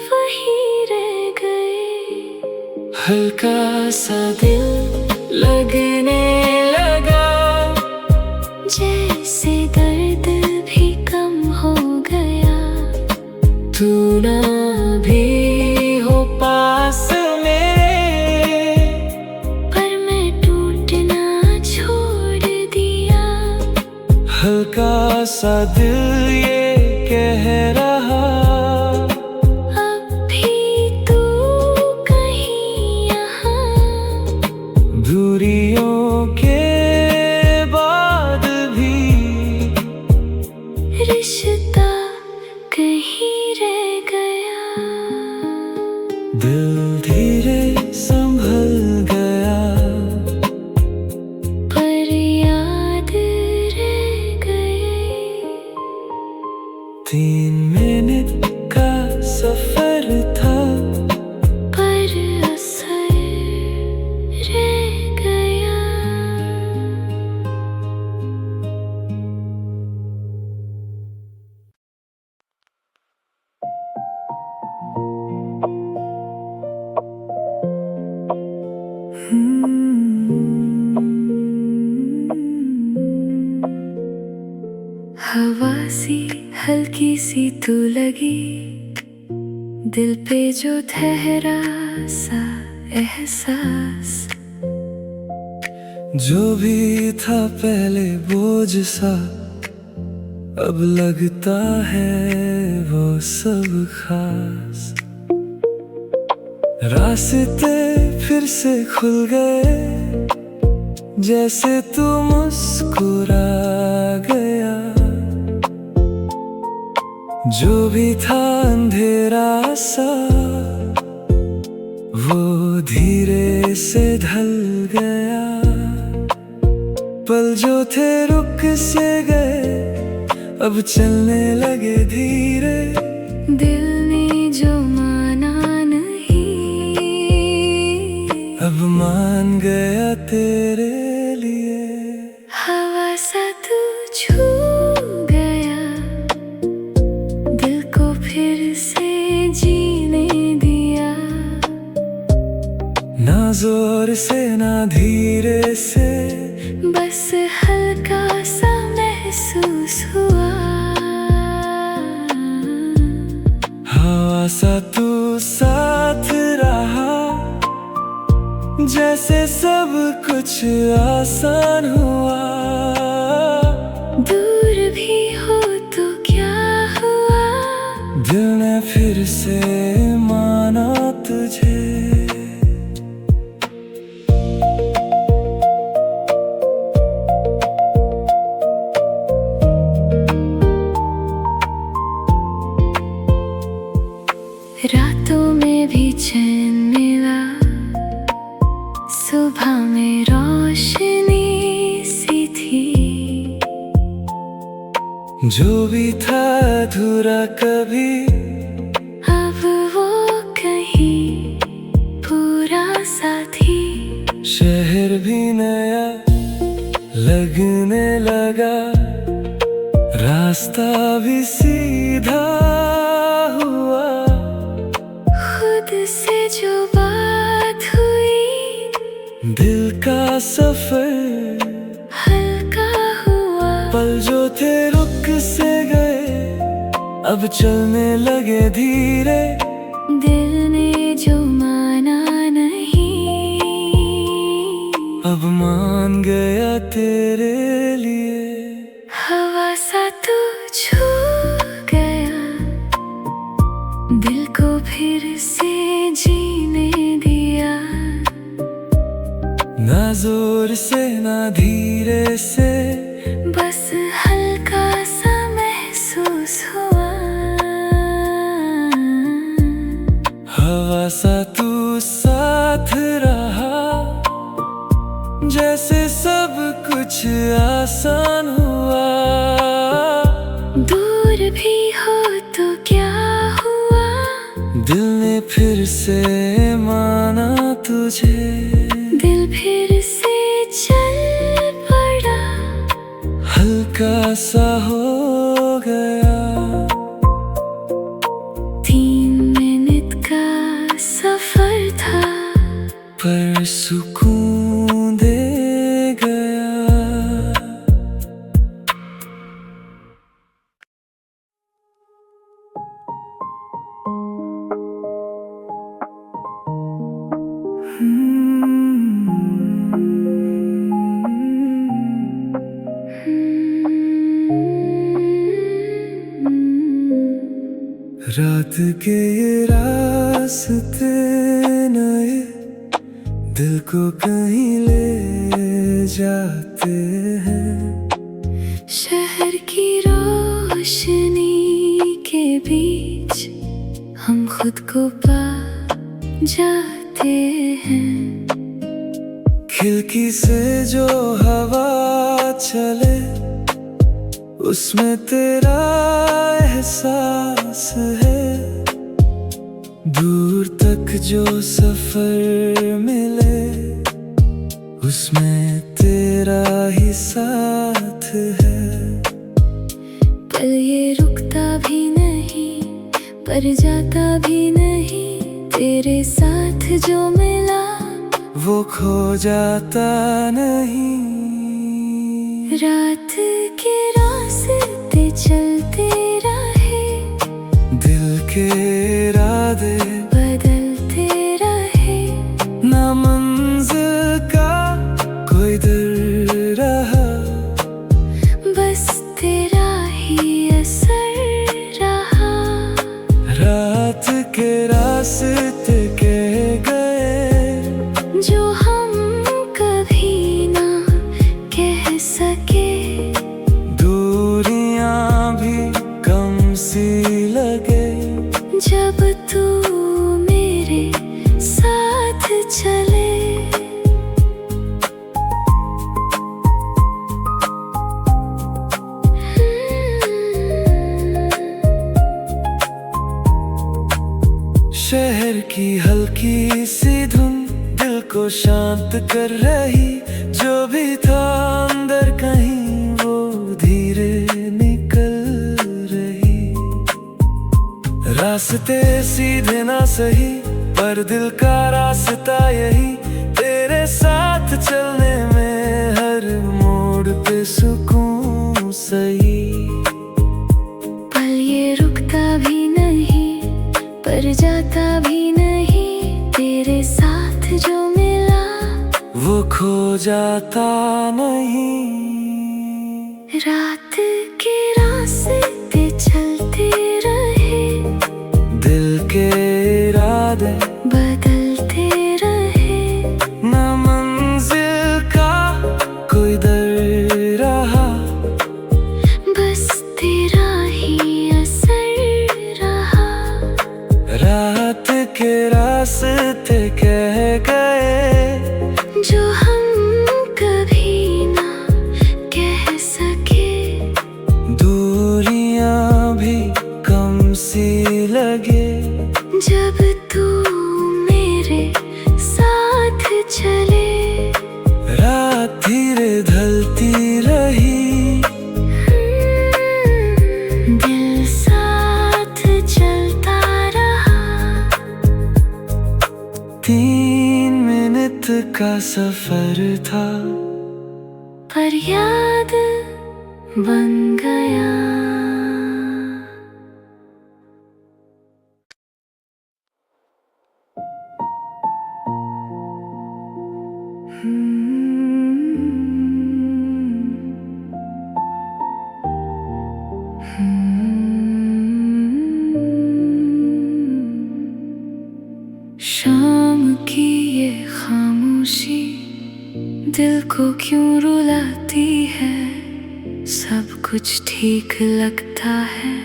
वही रह गए। हल्का सा दिल लगने लगा, जैसे दर्द भी कम हो गया। तू ना भी हो पास मेरे, पर मैं टूटना छोड़ दिया। हल्का सा दिल ये कह रहा, अब भी तू कहीं यहाँ। दूरियों के बाद भी रिश्ता कहीं रह गया। दिल धीरे संभल गया, पर याद रह गए। 3 मिनट का सफर था, पर असर रह गया। हवा सी हल्की सी तू लगी, दिल पे जो ठहरा सा एहसास। जो भी था पहले बोझ सा, अब लगता है वो सब खास। रास्ते फिर से खुल गए, जैसे तू मुस्कुरा गया। जो भी था अंधेरा सा, वो धीरे से ढल गया। पल जो थे रुक से गए, अब चलने लगे धीरे। दिल ने जो माना नहीं, अब मान गया तेरे लिए। हवा सा तू छू गया, दिल को फिर से जीने दिया। ना जोर से ना धीरे से, बस हल्का सा महसूस हुआ। हवा सा तू साथ रहा, जैसे सब कुछ आसान हुआ। दूर भी हो तो क्या हुआ, दिल ने फिर से माना तुझे। जो भी था अधूरा कभी अब वो कहीं पूरा साथी। शहर भी नया लगने लगा, रास्ता भी सीधा हुआ। खुद से जो बात हुई, दिल का सफर हल्का हुआ। पल जो थे रुक से गए, अब चलने लगे धीरे। दिल ने जो माना नहीं, अब मान गया तेरे लिए। हवा सा तू छू गया, दिल को फिर से जीने दिया। ना जोर से ना धीरे से, बस हल्का सा महसूस हुआ। हवा सा तू साथ रहा, जैसे सब कुछ आसान हुआ। दूर भी हो तो क्या हुआ, दिल ने फिर से माना तुझे। दिल फिर से चल पड़ा, हल्का सा हो गया। 3 मिनट का सफर था, पर सुकून दे गया। रात के ये रास्ते नए दिल को कहीं ले जाते हैं। शहर की रोशनी के बीच हम खुद को पा जाते हैं। खिड़की से जो हवा चले, उसमें तेरा एहसास है। दूर तक जो सफर मिले, उसमें तेरा ही साथ है। पल ये रुकता भी नहीं, पर जाता भी नहीं। तेरे साथ जो मिला, वो खो जाता नहीं। रात के रास्ते चलते रहे, दिल के इरादे बदलते रहे। ना मंजिल का कोई डर रहा, बस तेरा ही असर रहा। रात के रास्ते कह गए, जो हम कभी ना कह सके। दूरियां भी कम सी लगे, जब तू मेरे साथ चले। शहर की हल्की सी धुन दिल को शांत कर रही। जो भी था अंदर कहीं, वो धीरे निकल रही। रास्ते सीधे ना सही, पर दिल का रास्ता यही। तेरे साथ चलने में हर मोड़ पे सुकून सही। पल ये रुकता भी नहीं, पर जाता भी नहीं। तेरे साथ जो मिला, वो खो जाता नहीं। रात के रास्ते चलते रहे, दिल के इरादे बदलते रहे। ना मंजिल का कोई डर रहा, बस तेरा ही असर रहा। रात के रास्ते कह गए, जो हम कभी सफर था, पर याद बन गया। शाम की ये खामोशी दिल को क्यों रुलाती है। सब कुछ ठीक लगता है,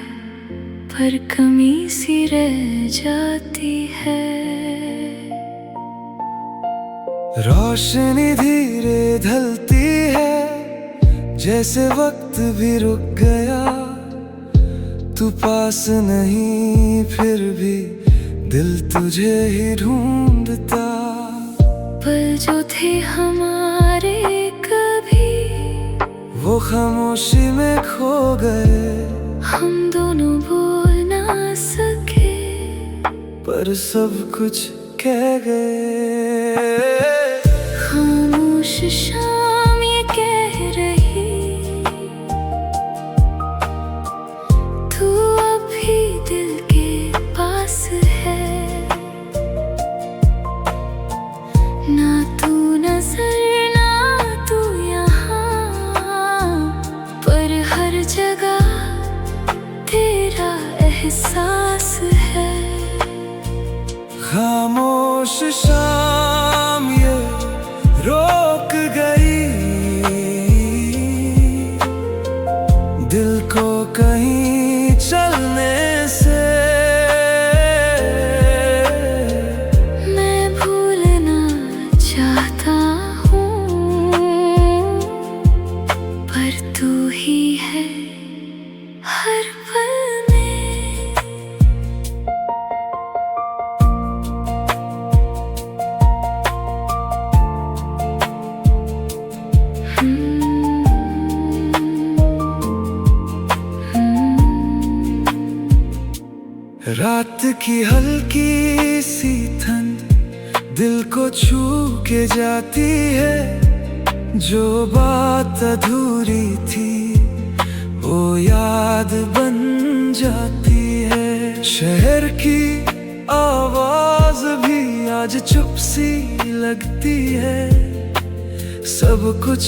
पर कमी सी रह जाती है। रोशनी धीरे ढलती है, जैसे वक्त भी रुक गया। तू पास नहीं फिर भी दिल तुझे ही ढूंढता। पल जो थे हमारे कभी, वो खामोशी में खो गए। हम दोनों बोल ना सके, पर सब कुछ कह गए। खामोश शाम ये कह रही, तू अभी दिल के पास है। ना तू नजर ना तू यहाँ, पर हर जगह तेरा एहसास है। खामोश शाम ये रोक गई दिल को कहीं चलने से। मैं भूलना चाहता हूँ, पर तू ही है हर पल में। रात की हल्की सी ठंड दिल को छू के जाती है। जो बात अधूरी थी वो याद बन जाती है। शहर की आवाज भी आज चुप सी लगती है। सब कुछ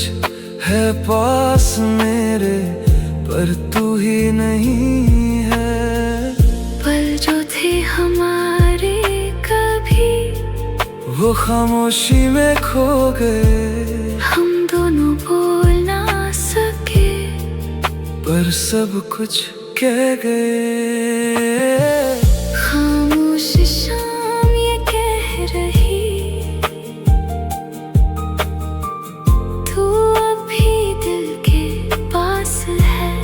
है पास मेरे, पर तू ही नहीं है। पल जो थे हमारे कभी, वो खामोशी में खो गए। हम दोनों बोल ना सके, पर सब कुछ कह गए। खामोश शाम ये कह रही, तू अभी दिल के पास है।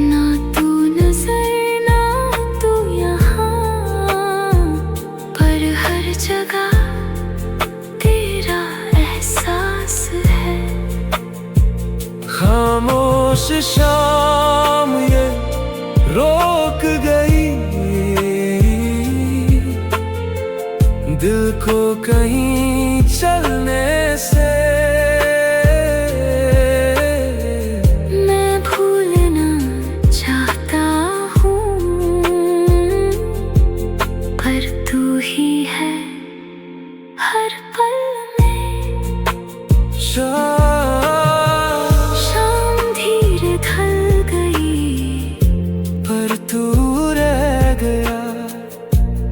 ना तू नजर ना तू यहाँ, पर हर जगह तेरा एहसास है। खामोश शाम ये रोक गई दिल को कहीं चलने से। मैं भूलना चाहता हूँ, पर तू ही है हर पल में। शाम धीरे ढल गई, पर तू रह गया।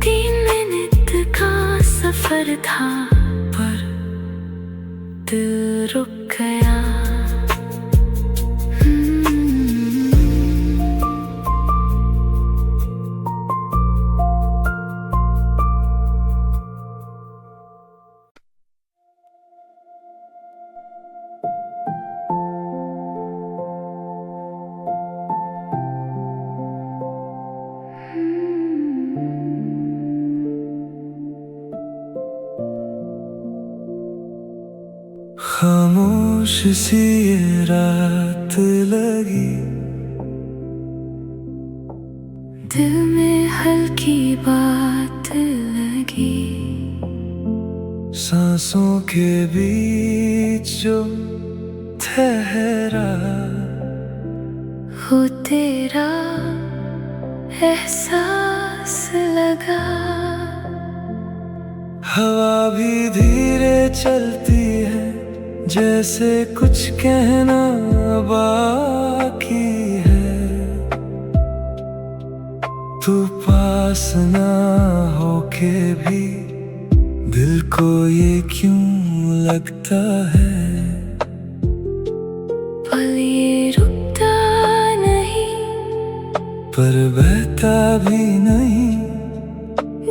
3 मिनट का सफर था, पर दिल रुक गया। खामोश सी ये रात लगी, दिल में हल्की बात लगी। सांसों के बीच जो ठहरा, हो तेरा एहसास लगा। हवा भी धीरे चलती है, जैसे कुछ कहना बाकी है। तू पास ना होके भी दिल को ये क्यों लगता है। पल ये रुकता नहीं, पर बहता भी नहीं।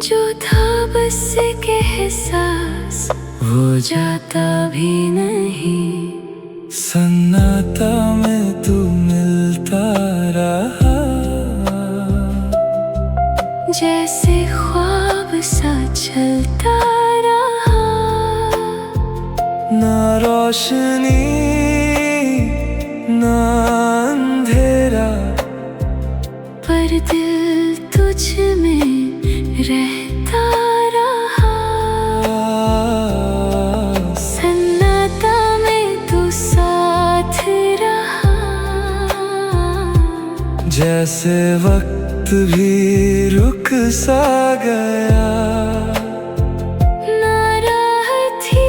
जो था बस एक एहसास, वो जाता भी नहीं। सन्नाटा में तू मिलता रहा, जैसे ख्वाब सा चलता रहा। ना रोशनी ना अंधेरा, पर दिल तुझ में रहता रहा। सन्नाटा में तू साथ रहा, जैसे वक्त भी रुक सा गया। ना राह थी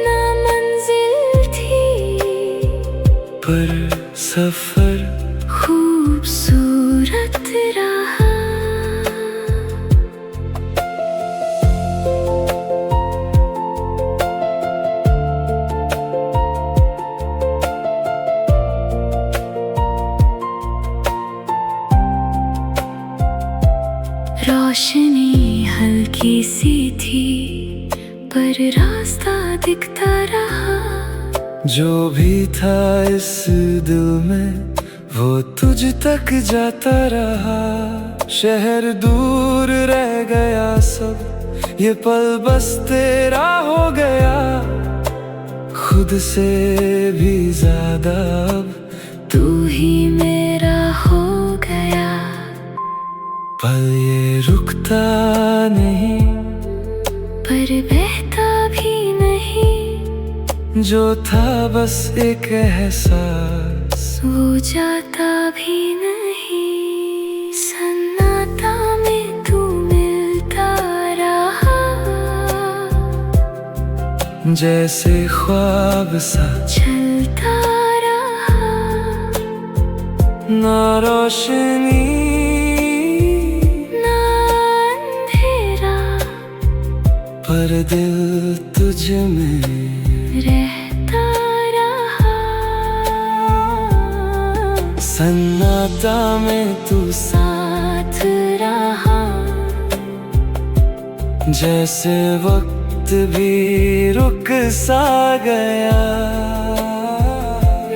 ना मंजिल थी, पर सफर खूबसूरत रहा। रोशनी हल्की सी थी, पर रास्ता दिखता रहा। जो भी था इस दिल में, वो तुझ तक जाता रहा। शहर दूर रह गया सब, ये पल बस तेरा हो गया। खुद से भी ज्यादा अब तू ही मेरा हो गया। पल ये रुकता नहीं, पर बहता भी नहीं। जो था बस एक एहसास, वो जाता भी नहीं। सन्नाटा में तू मिलता रहा, जैसे ख्वाब सा चलता रहा। ना रोशनी ना अंधेरा, पर दिल तुझ में रहता रहा। सन्नाटा में तू साथ रहा, जैसे वक्त भी रुक सा गया।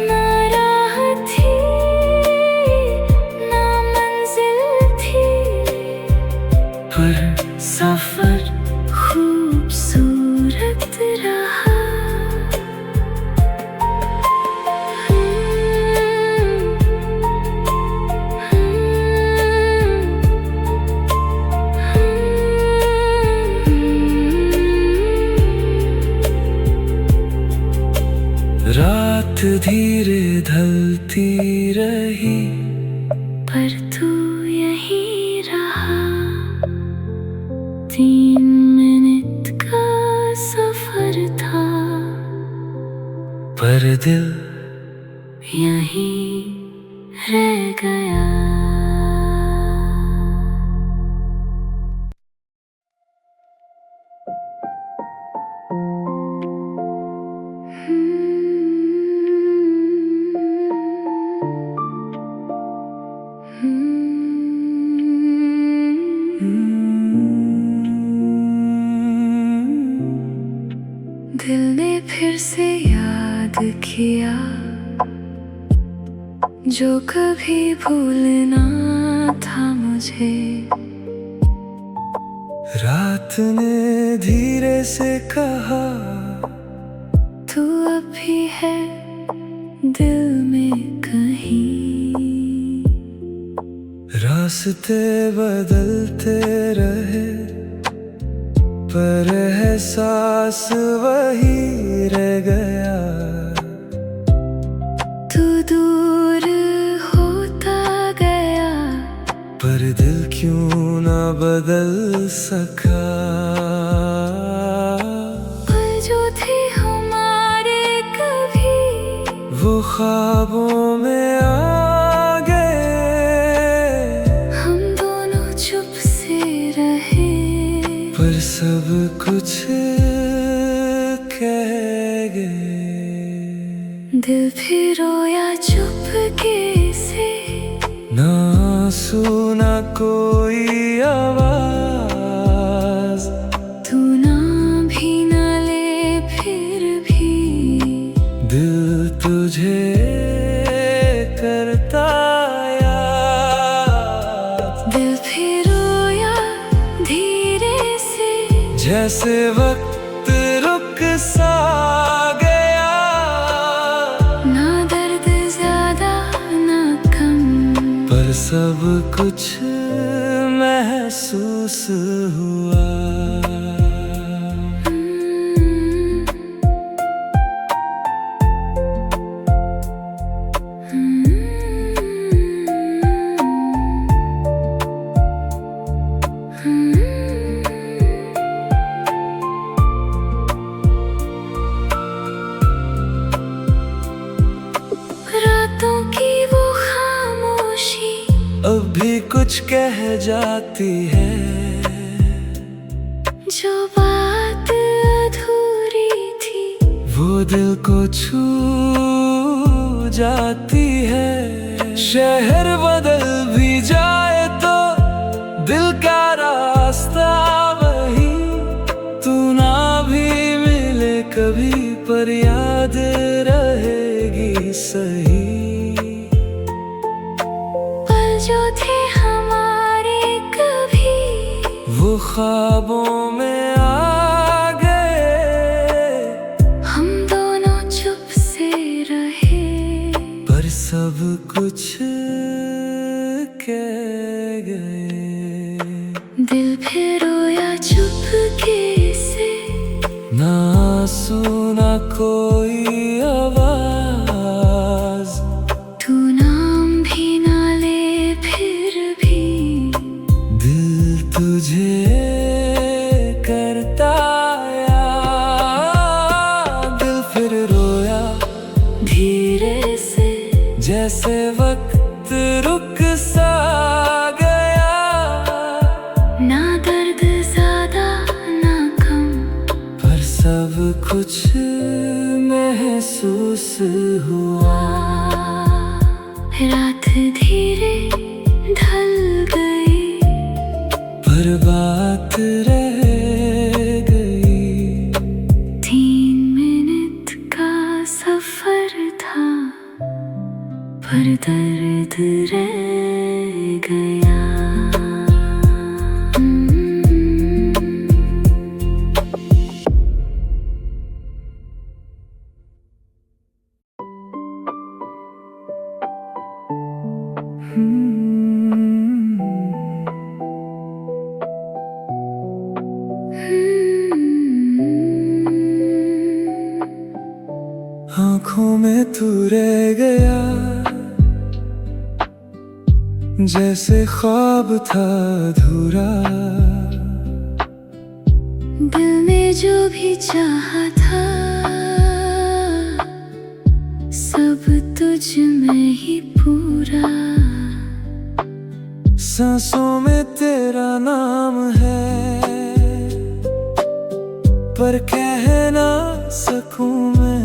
ना राह थी ना मंजिल थी, पर सफर खूबसूरत रहा। रात धीरे ढलती रही, पर तू यहीं रहा। 3 मिनट का सफर था, पर दिल यहीं रह गया। दिल ने फिर से याद किया, जो कभी भूलना था मुझे। रात ने धीरे से कहा, तू अब भी है दिल में कहीं। रास्ते बदलते रहे, पर एहसास वही रह गया। तू दूर होता गया, पर दिल क्यों ना बदल सका। पल जो थे हमारे कभी वो ख्वाबों में आ गए। हम दोनों चुप से रहे, पर सब कुछ कह गए। दिल फिर रोया चुपके से, ना सुना कोई आवाज। तू नाम भी न ले फिर भी दिल तुझे करता याद। दिल फिर रोया धीरे से, जैसे वक्त रुक सा गया। ना दर्द ज्यादा ना कम, पर सब कुछ महसूस हुआ। रातों की वो खामोशी अब भी कुछ कह जाती है। जो बात अधूरी थी वो दिल को छू जाती है। शहर बदल भी जाए तो दिल का रास्ता वही। तू ना भी मिले कभी पर याद रहेगी सही। पल जो थे हमारे कभी वो ख्वाबों में आ गए। हम दोनों चुप से रहे, पर सब कुछ कह गए। दिल फिर रोया चुपके से, ना सुना कोई आवाज। तू नाम भी ना ले फिर भी दिल तुझे करता याद। दिल फिर रोया धीरे से, जैसे वक्त रुक सा गया। ना दर्द ज्यादा ना कम, पर सब कुछ महसूस हुआ। रात धीरे ढल गई, पर बात रह गई। 3 मिनट का सफर था, पर दर्द रह गया। आँखों में तू रह गया, जैसे ख्वाब था अधूरा। दिल ने जो भी चाहा था, सब तुझ में ही पूरा। सांसों में तेरा नाम है, पर कह ना सकूं मैं।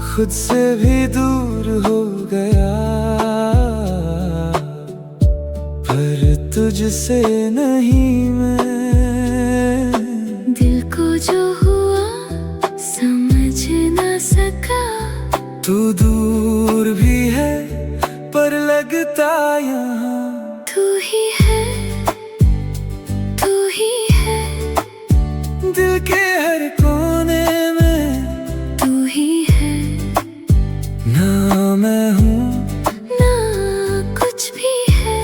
खुद से भी दूर हो गया, पर तुझसे नहीं मैं। दिल को जो हुआ समझ ना सका। तू दूर भी है पर लगता यहाँ। तू ही है, तू ही है, दिल के हर कोने में तू ही है। ना मैं हूँ ना कुछ भी है,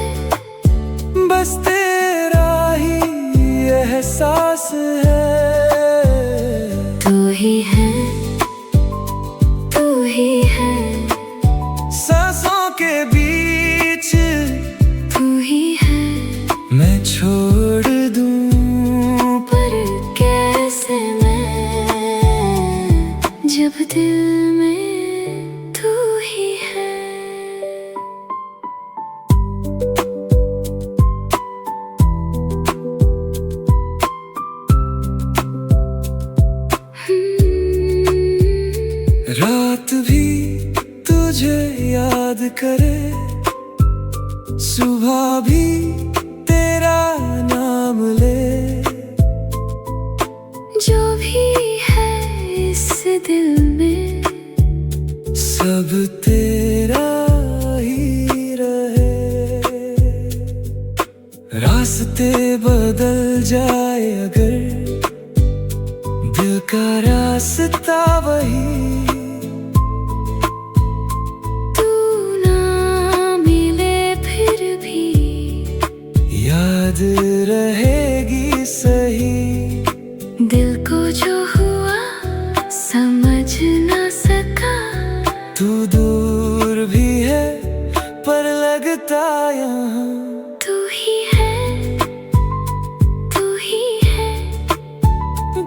बस तेरा ही जब दिल में तू ही है। रात भी तुझे याद करे, सुबह भी तेरा नाम ले। जो भी है इस दिल में सब तेरा ही रहे। रास्ते बदल जाए अगर दिल का रास्ता वही। तू ना मिले फिर भी याद रहेगी सही। दिल को जो हुआ समझ ना सका। तू दूर भी है पर लगता यहाँ। तू ही है, तू ही है,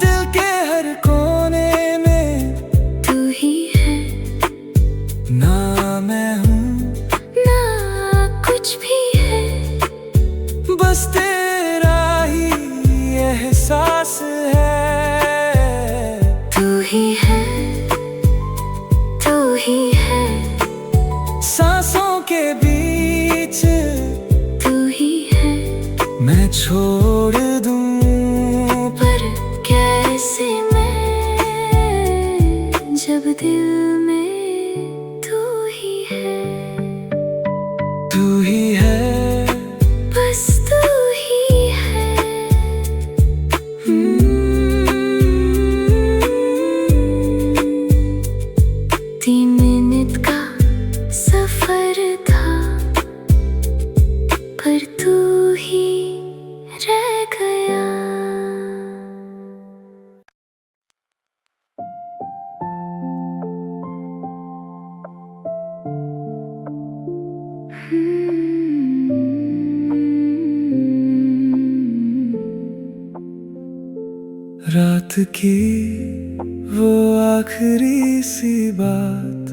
दिल के हर कोने में तू ही है। ना मैं हूँ ना कुछ भी है, बस तेरा ही एहसास है। तू ही है, तू ही है, सांसों के बीच तू ही है। मैं छोड़ दूँ पर कैसे मैं जब दिल में तू ही है। तू ही है, बस तू ही है। 3 मिनट का सफर था पर तू ही रह गया। रात की वो आखिरी सी बात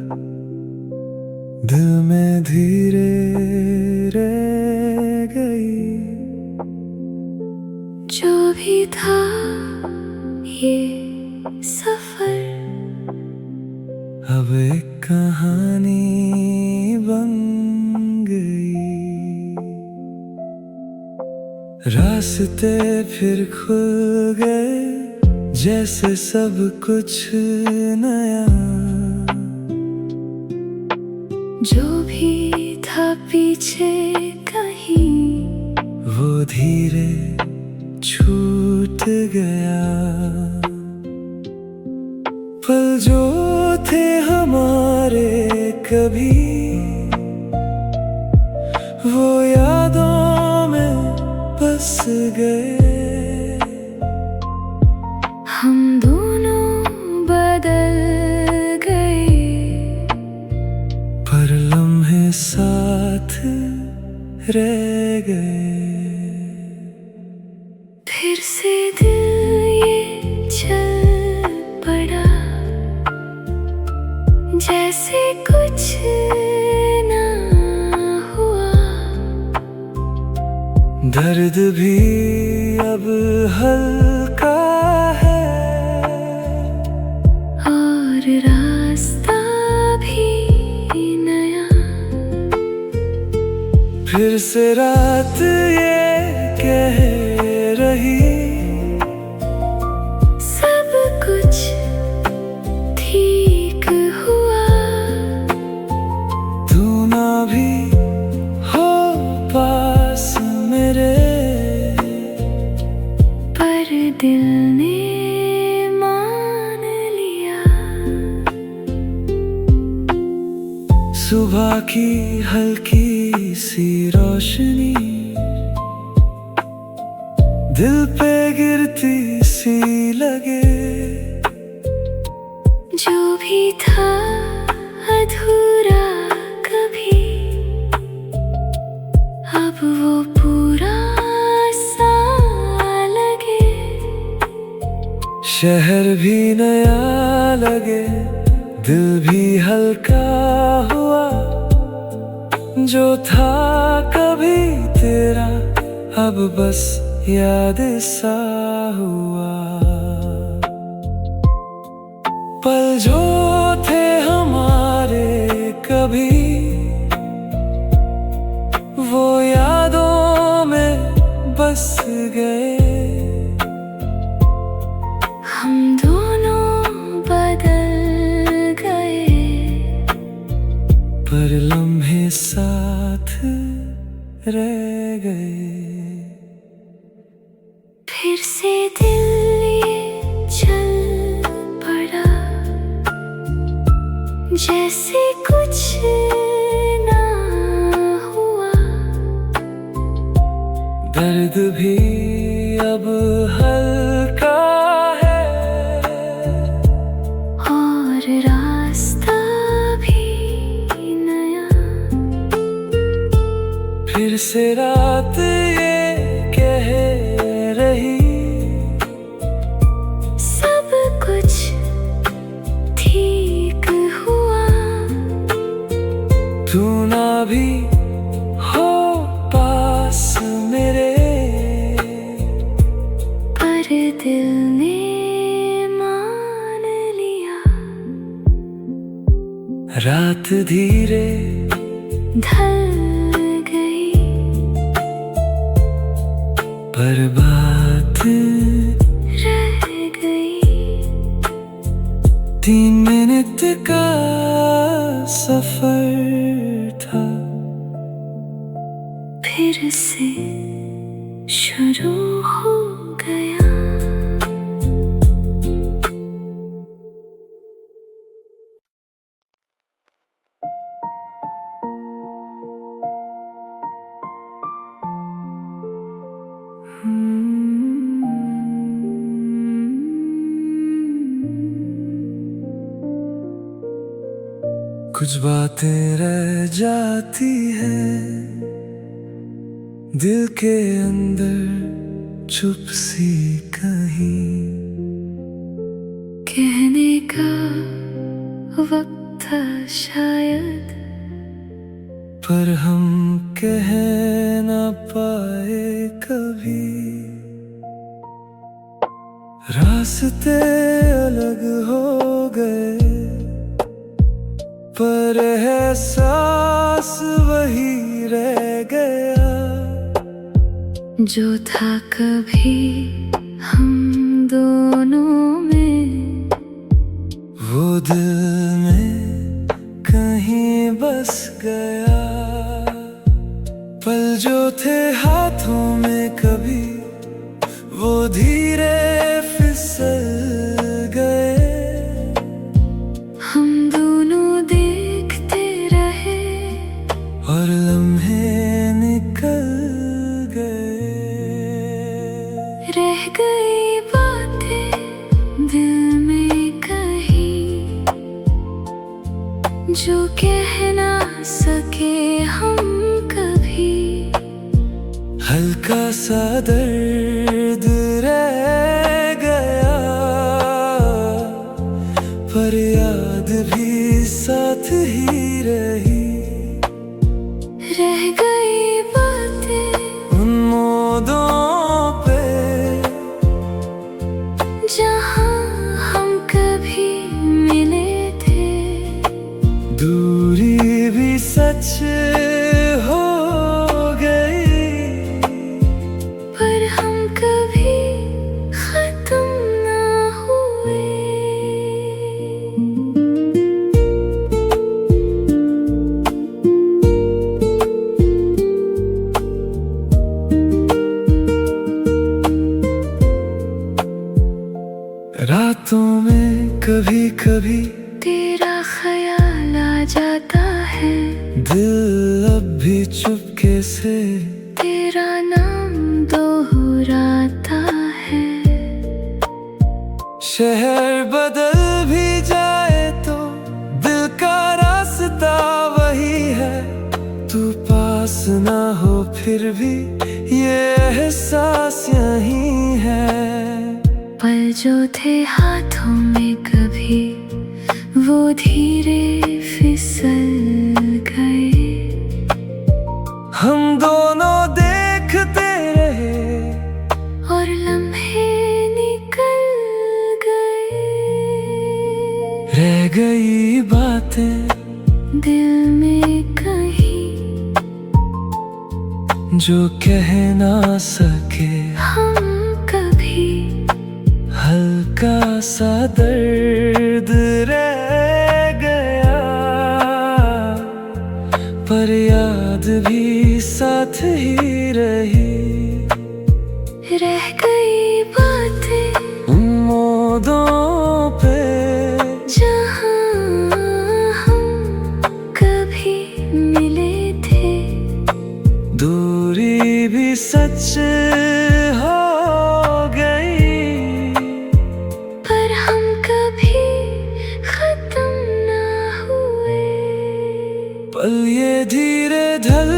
दिल में धीरे रह गई। जो भी था ये सफर अब एक कहानी बन गई। रास्ते फिर खुल गए जैसे सब कुछ नया। जो भी था पीछे कहीं वो धीरे छूट गया। पल जो थे हमारे कभी वो यादों में बस गए। हम दोनों बदल गए पर लम्हे साथ रह गए। फिर से दिल ये चल पड़ा जैसे कुछ ना हुआ। दर्द भी अब हल्का है और रास्ता भी नया। फिर से रात ये कह रही सब कुछ ठीक हुआ। तू ना भी हो पास मेरे पर दिल ने मान लिया। सुबह की हल्की सी रोशनी दिल पे गिरती सी लगे। जो भी था अधूरा कभी अब वो पूरा सा लगे। शहर भी नया लगे, दिल भी हल्का हुआ। जो था कभी तेरा अब बस याद सा हुआ। पल जो थे हमारे कभी, वो यादों में बस गए। हम दोनों बदल गए, पर लम्हे साथ रह गए। फिर से दिल ये चल पड़ा, जैसे कुछ ना हुआ। दर्द भी अब हल्का है, और रास्ता भी नया। फिर से रात ये कह रही, सब कुछ ठीक हुआ। तू ना भी हो पास मेरे, पर दिल ने मान लिया। रात धीरे ढल गई, पर बात रह गई। 3 मिनट का सफर था, फिर से शुरू हो गया। कुछ बातें रह जाती हैं दिल के अंदर चुप सी कहीं। कहने का वक्त था शायद, पर हम कह ना पाए कभी। रास्ते अलग हो गए, पर एहसास वही रह गया। जो था कभी हम दोनों में, वो दिल में कहीं बस गया। पल जो थे हाथों में कभी, वो धीरे फिसल गए। हम दोनों देखते रहे, और लम्हे निकल गए। रह गई बातें दिल में कहीं, जो कह ना सके हम कभी। हल्का सा दर्द रह गया, पर याद भी साथ ही रही। रह गई बातें उन मोड़ों पे, जहाँ हम कभी मिले थे। दूरी भी सच हो गई, पर हम कभी खत्म ना हुए। रातों में कभी कभी तेरा ख्याल आ जाता है, दिल अब भी चुपके से तेरा नाम दोहराता है। शहर बदल भी जाए तो दिल का रास्ता वही है। तू पास ना हो फिर भी ये एहसास यही है। पल जो थे रह गई बातें दिल में कहीं, जो कह ना सके हम कभी। हल्का सा दर्द रह गया, पर याद भी साथ ही रही। रह गई बातें उन मोड़ों पे जहाँ हम कभी मिले थे। दूरी भी सच हो गई, पर हम कभी खत्म ना हुए। पल ये धीरे ढल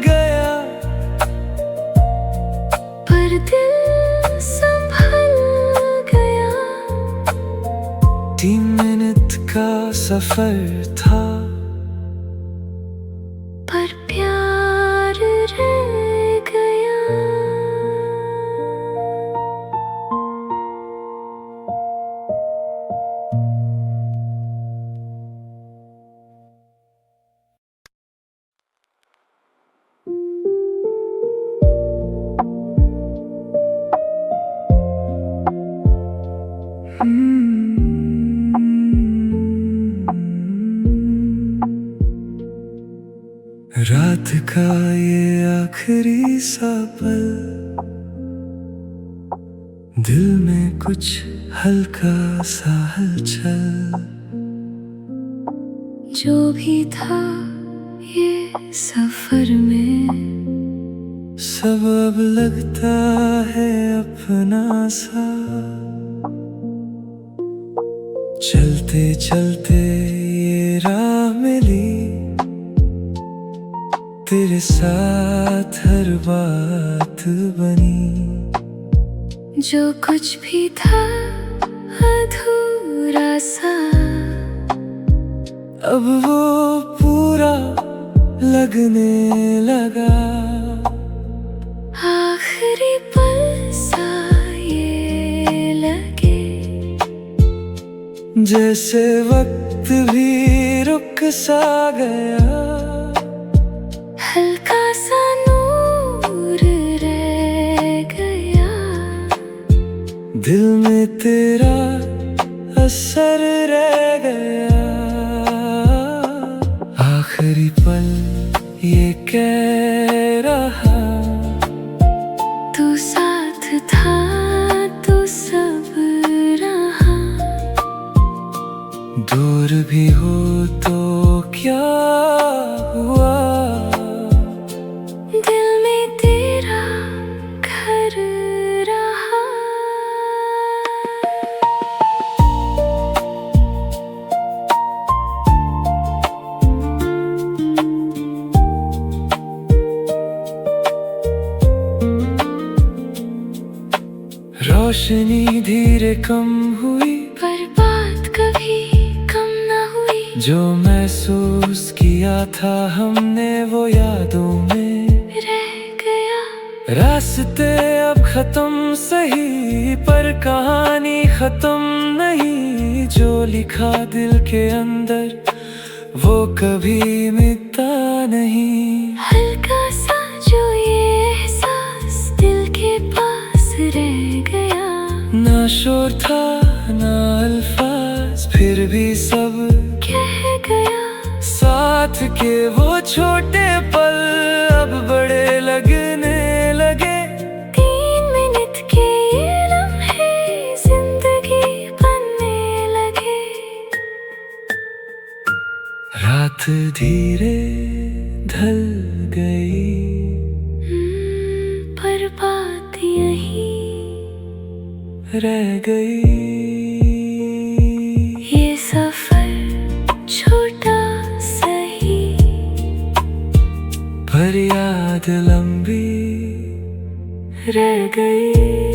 गया, पर दिल संभल गया। 3 मिनट का सफर था, पर प्यार रह गया। रात का ये आखिरी सा पल, दिल में कुछ हल्का सा हलचल। जो भी था ये सफर में, सब अब लगता है अपना सा। चलते चलते ये राह मिली, तेरे साथ हर बात बनी। जो कुछ भी था अधूरा सा, अब वो पूरा लगने लगा। आखिरी पल सा ये लगे, जैसे वक्त भी रुक सा गया। हल्का सा नूर रह गया, दिल में तेरा असर रह गया। आखिरी पल ये कह रहा, तू साथ था तो सब रहा। दूर भी हो तो क्या हुआ, दिल में तेरा घर रहा। रोशनी धीरे कम हुई, पर बात कभी कम ना हुई। जो महसूस किया था हमने वो यादों में रह गया। रास्ते अब खत्म सही, पर कहानी खत्म नहीं। जो लिखा दिल के अंदर वो कभी मिटता नहीं। हल्का सा जो ये एहसास दिल के पास रह गया। ना शोर था ना अल्फाज, फिर भी सब कह गया। साथ के वो छोटे पल अब बड़े लगने लगे। 3 मिनट के ये लम्हे जिंदगी बनने लगे। रात धीरे ढल गई, पर बात यही रह गई। ये सफर छोटा सही, पर याद लंबी रह गई।